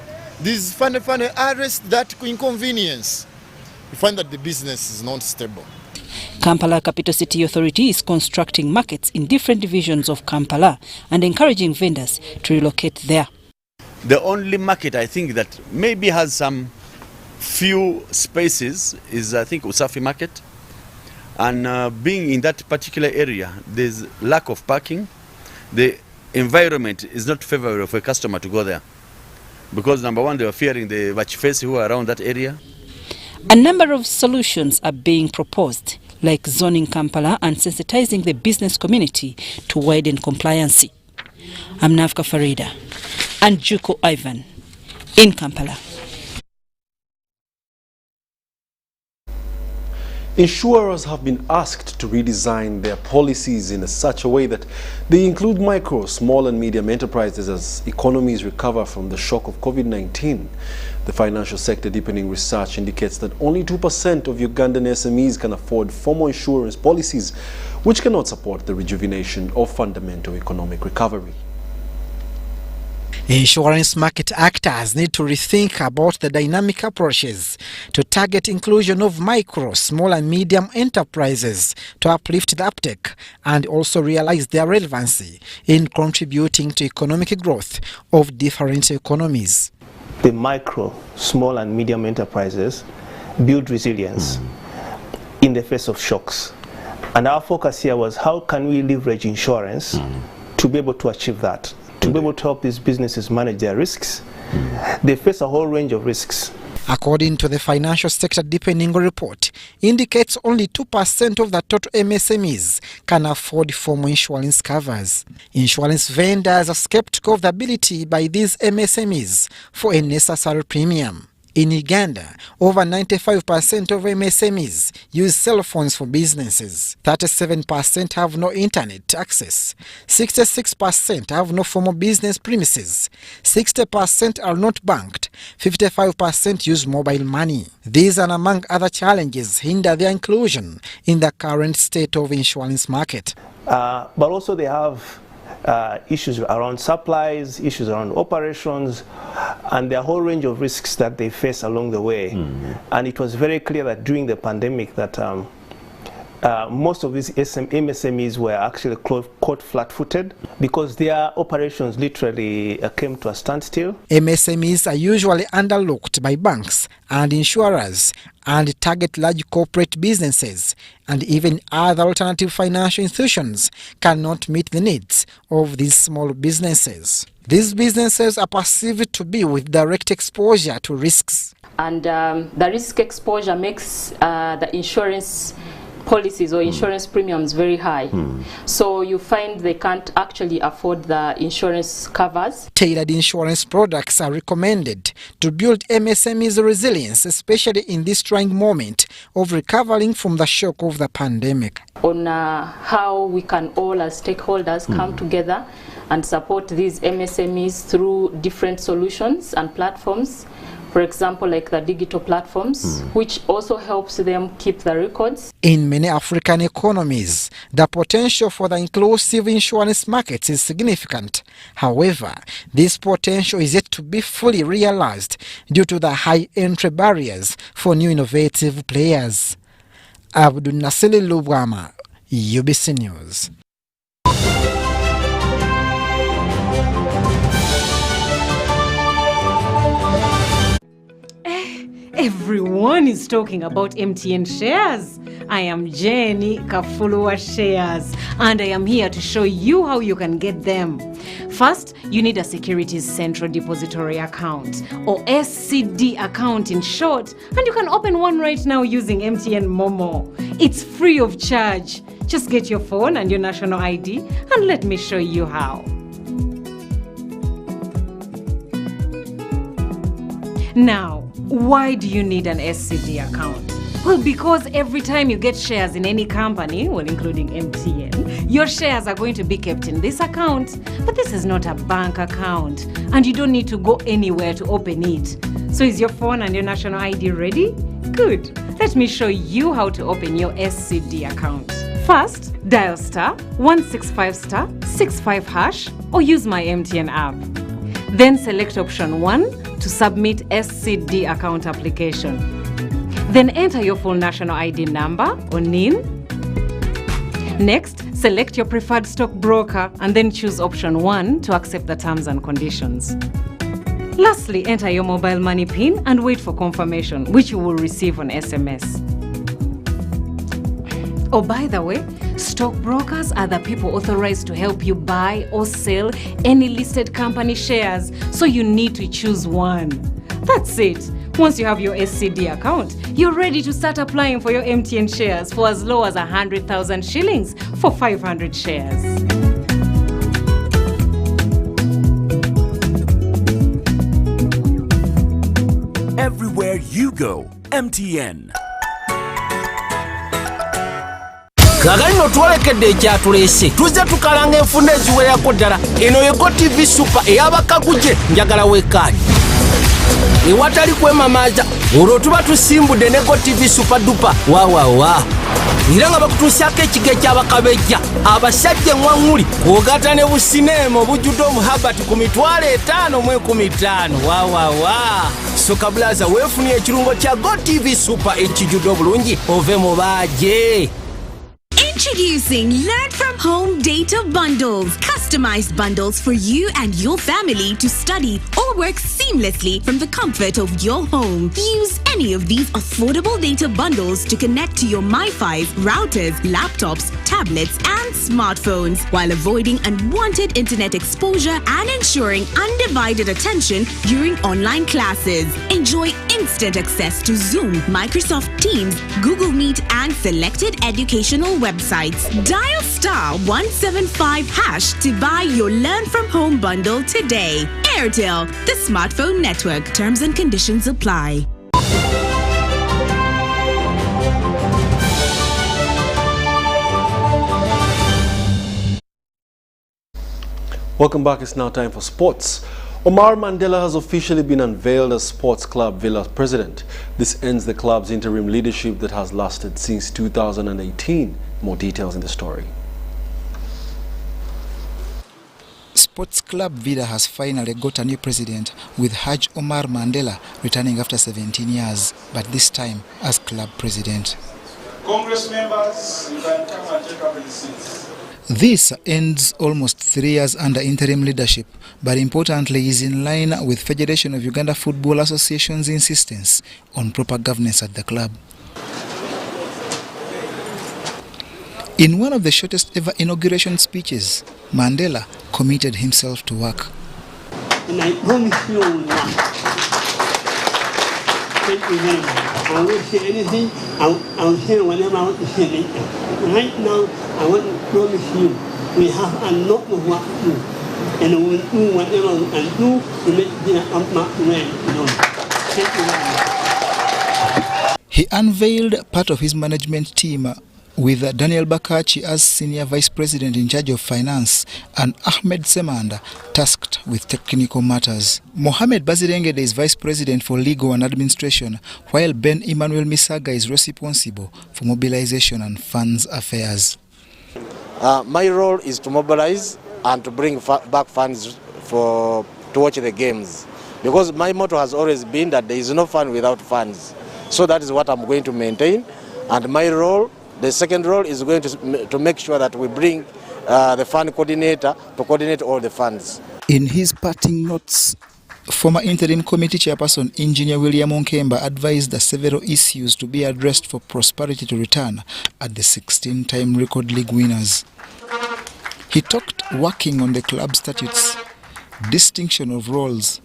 these funny arrests, that inconvenience, you find that the business is not stable. Kampala Capital City Authority is constructing markets in different divisions of Kampala and encouraging vendors to relocate there. The only market I think that maybe has some few spaces is I think Usafi Market. And being in that particular area, there's lack of parking. The environment is not favorable for a customer to go there. Because number one, they were fearing the Vachifesi who are around that area. A number of solutions are being proposed, like zoning Kampala and sensitizing the business community to widen compliance. I'm Navka Farida and Juko Ivan in Kampala. Insurers have been asked to redesign their policies in such a way that they include micro, small and medium enterprises as economies recover from the shock of COVID-19. The financial sector deepening research indicates that only 2% of Ugandan SMEs can afford formal insurance policies, which cannot support the rejuvenation of fundamental economic recovery. Insurance market actors need to rethink about the dynamic approaches to target inclusion of micro, small and medium enterprises to uplift the uptake and also realize their relevancy in contributing to economic growth of different economies. The micro, small and medium enterprises build resilience in the face of shocks. And our focus here was how can we leverage insurance to be able to achieve that, to be able to help these businesses manage their risks. They face a whole range of risks. according to the Financial Sector Deepening Report, indicates only 2% of the total MSMEs can afford formal insurance covers. Insurance vendors are skeptical of the ability by these MSMEs for a necessary premium. In Uganda, over 95% of MSMEs use cell phones for businesses. 37% have no internet access. 66% have no formal business premises. 60% are not banked. 55% use mobile money. These and among other challenges hinder their inclusion in the current state of insurance market. But also they have issues around supplies, issues around operations, and there are a whole range of risks that they face along the way. And it was very clear that during the pandemic that most of these MSMEs were actually caught flat-footed because their operations literally came to a standstill. MSMEs are usually underlooked by banks and insurers and target large corporate businesses, and even other alternative financial institutions cannot meet the needs of these small businesses. These businesses are perceived to be with direct exposure to risks. And the risk exposure makes the insurance policies or insurance premiums very high. So you find they can't actually afford the insurance covers. Tailored insurance products are recommended to build MSMEs' resilience, especially in this trying moment of recovering from the shock of the pandemic. On how we can all as stakeholders come together and support these MSMEs through different solutions and platforms. For example, like the digital platforms, which also helps them keep the records. In many African economies, the potential for the inclusive insurance markets is significant. However, this potential is yet to be fully realized due to the high entry barriers for new innovative players. Abdul Nasili Lubwama, UBC News. Everyone is talking about MTN shares. I am Jenny Kafulua Shares, and I am here to show you how you can get them. First, you need a Securities Central Depository account, or SCD account in short, and you can open one right now using MTN Momo. It's free of charge. Just get your phone and your national ID, and let me show you how. Now, why do you need an SCD account? Well, because every time you get shares in any company, well, including MTN, your shares are going to be kept in this account. But this is not a bank account, and you don't need to go anywhere to open it. So is your phone and your national ID ready? Good. Let me show you how to open your SCD account. First, dial *165*65# or use my MTN app. Then select option 1 to submit SCD account application. Then enter your full national ID number or NIN. Next, select your preferred stockbroker and then choose option 1 to accept the terms and conditions. Lastly, enter your mobile money PIN and wait for confirmation, which you will receive on SMS. Oh, by the way, stockbrokers are the people authorized to help you buy or sell any listed company shares, so you need to choose one. That's it. Once you have your SCD account, you're ready to start applying for your MTN shares for as low as 100,000 shillings for 500 shares. Everywhere you go, MTN. Kagalino twalekedde ekyatulese tuzze tukalanga enfunda eziwerako ddala eno ye GoTV Super ey'abakaguje njagala wekkaanyi ewatali kwemamaaza olwo tuba tusimbudde ne GoTV Super Duper waawawa era nga bakutuusyako ekigo eky'abakabejja abasajja eŋŋwaŋŋuli kwogata ne busineema obujjudde omuhabati ku $5,015 waawawa soka bulaza weefunye ekirungo kya GoTV Super ekijjudde obulungi ove mu baaje. Introducing Learn From Home Data Bundles. Customized bundles for you and your family to study or work seamlessly from the comfort of your home. Use any of these affordable data bundles to connect to your MiFi, routers, laptops, tablets, and smartphones while avoiding unwanted internet exposure and ensuring undivided attention during online classes. Enjoy instant access to Zoom, Microsoft Teams, Google Meet, and selected educational websites. Dial *175# to buy your Learn from Home bundle today. Airtel, the smartphone network. Terms and conditions apply. Welcome back. It's now time for sports. Omar Mandela has officially been unveiled as Sports Club Villa's president. This ends the club's interim leadership that has lasted since 2018. More details in the story. Sports Club Villa has finally got a new president, with Haj Omar Mandela returning after 17 years, but this time as club president. Congress members, you can come and take up the seats. This ends almost 3 years under interim leadership, but importantly is in line with Federation of Uganda Football Association's insistence on proper governance at the club. In one of the shortest ever inauguration speeches, Mandela committed himself to work. And I promise you one. Thank you very much. I won't say anything. I'll say whatever I want to say later. Right now, I want to promise you, we have a lot of work to do. And we will do whatever we can do to make the upmark well. Thank you very much. He unveiled part of his management team with Daniel Bakachi as senior vice president in charge of finance and Ahmed Semanda tasked with technical matters. Mohamed Bazirengede is vice president for legal and administration, while Ben Emmanuel Misaga is responsible for mobilization and funds affairs. My role is to mobilize and to bring back funds to watch the games, because my motto has always been that there is no fun without funds. So that is what I'm going to maintain, and my role, the second role, is going to make sure that we bring the fund coordinator to coordinate all the funds. In his parting notes, former interim committee chairperson Engineer William Onkemba advised several issues to be addressed for prosperity to return at the 16-time record league winners. He talked working on the club statutes, distinction of roles,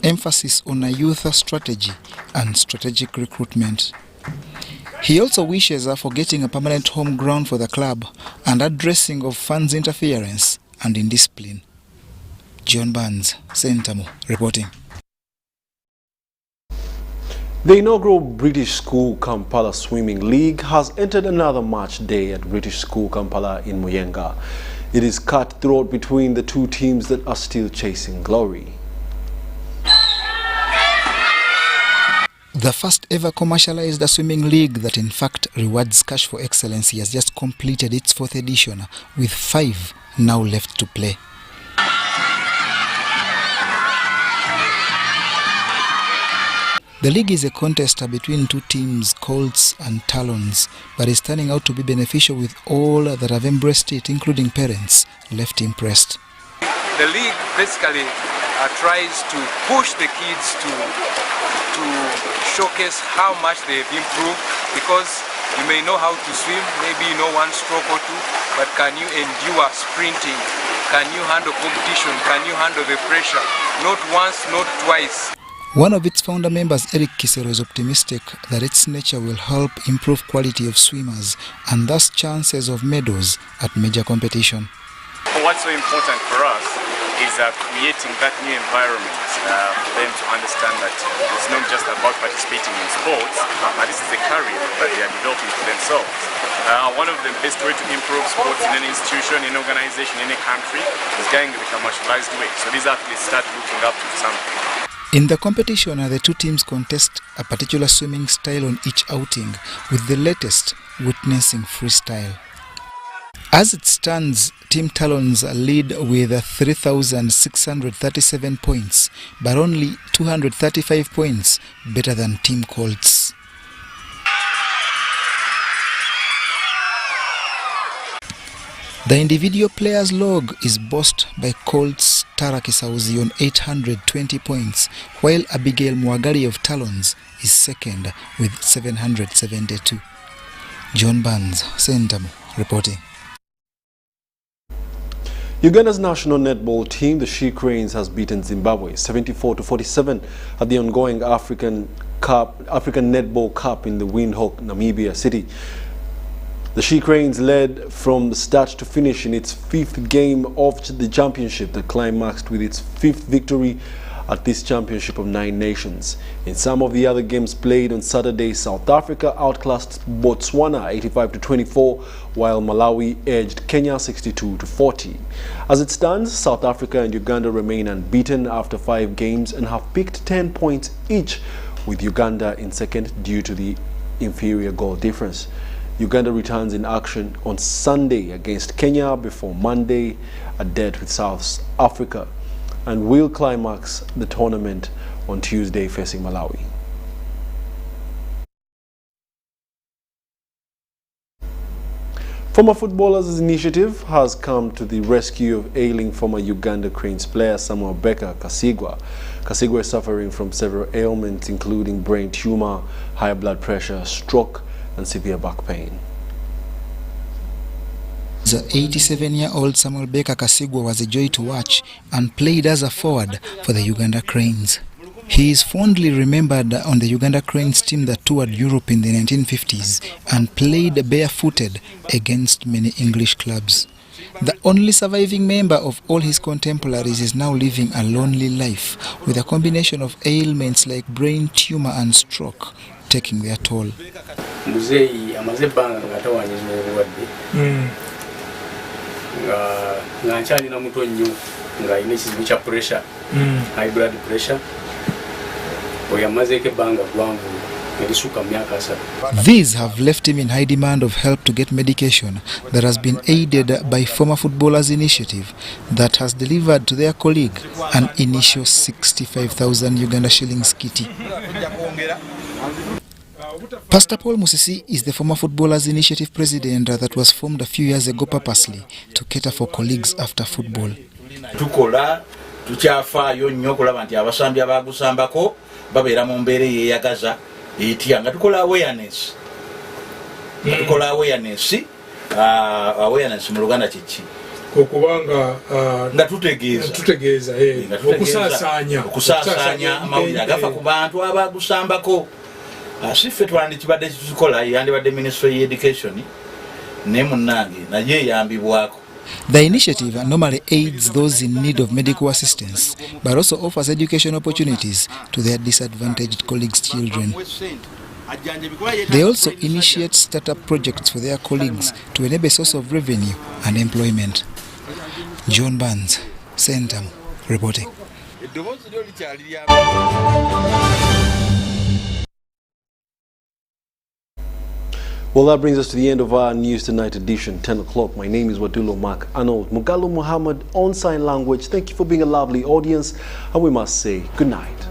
emphasis on a youth strategy and strategic recruitment. He also wishes for getting a permanent home ground for the club and addressing of funds interference and indiscipline. John Barnes, Sentamo, reporting. The inaugural British School Kampala Swimming League has entered another match day at British School Kampala in Muyenga. It is cutthroat between the two teams that are still chasing glory. The first ever commercialized swimming league that in fact rewards cash for excellency has just completed its 4th edition, with 5 now left to play. The league is a contest between two teams, Colts and Talons, but is turning out to be beneficial with all that have embraced it, including parents, left impressed. The league basically tries to push the kids to showcase how much they've improved, because you may know how to swim, maybe you know one stroke or two, but can you endure sprinting? Can you handle competition? Can you handle the pressure? Not once, not twice. One of its founder members, Eric Kisero, is optimistic that its nature will help improve quality of swimmers and thus chances of medals at major competition. What's so important for us is creating that new environment for them to understand that it's not just about participating in sports, but this is a career that they are developing for themselves. One of the best ways to improve sports in any institution, in any organization, in any country is going the commercialized way. So these athletes start looking up to something. In the competition, the two teams contest a particular swimming style on each outing, with the latest witnessing freestyle. As it stands, Team Talons lead with 3,637 points, but only 235 points better than Team Colts. The individual players log is bossed by Colts Tara Kisauzi on 820 points, while Abigail Mwagali of Talons is second with 772. John Barnes, Sentamu, reporting. Uganda's national netball team, the She Cranes, has beaten Zimbabwe 74-47 at the ongoing African Netball Cup in the Windhoek, Namibia city. The She Cranes led from the start to finish in its 5th game of the championship that climaxed with its 5th victory at this championship of 9 nations. In some of the other games played on Saturday, South Africa outclassed Botswana 85-24, while Malawi edged Kenya 62-40. As it stands, South Africa and Uganda remain unbeaten after 5 games and have picked 10 points each, with Uganda in second due to the inferior goal difference. Uganda returns in action on Sunday against Kenya before Monday a date with South Africa, and will climax the tournament on Tuesday facing Malawi. Former Footballers Initiative has come to the rescue of ailing former Uganda Cranes player Samuel Becca Kasigwa. Kasigwa is suffering from several ailments including brain tumor, high blood pressure, stroke and severe back pain. The 87-year-old Samuel Becca Kasigwa was a joy to watch and played as a forward for the Uganda Cranes. He is fondly remembered on the Uganda Cranes team that toured Europe in the 1950s and played barefooted against many English clubs. The only surviving member of all his contemporaries is now living a lonely life with a combination of ailments like brain tumor and stroke taking their toll. High blood pressure. These have left him in high demand of help to get medication that has been aided by Former Footballers Initiative that has delivered to their colleague an initial 65,000 Uganda shillings kitty. Pastor Paul Musisi is the Former Footballers Initiative president that was formed a few years ago purposely to cater for colleagues after football. Tukyafaayo nnyo okulaba nti abasambi abagusambako babeera mu mbeera eyeyagaza etya nga tukola awareness awareness mu Luganda kiki okubanga nga tutegeeza okusaasanya amawulire agafa ku bantu abagusambako. Siffe twandikibadde kitukola yandibadde Ministry of Education ne munnange naye eyambibwako. The initiative normally aids those in need of medical assistance, but also offers education opportunities to their disadvantaged colleagues' children. They also initiate startup projects for their colleagues to enable a source of revenue and employment. John Barnes, Centam, reporting. Well, that brings us to the end of our News Tonight edition, 10 o'clock. My name is Wadulo Mark Arnold. Mugalu Muhammad on sign language. Thank you for being a lovely audience, and we must say good night.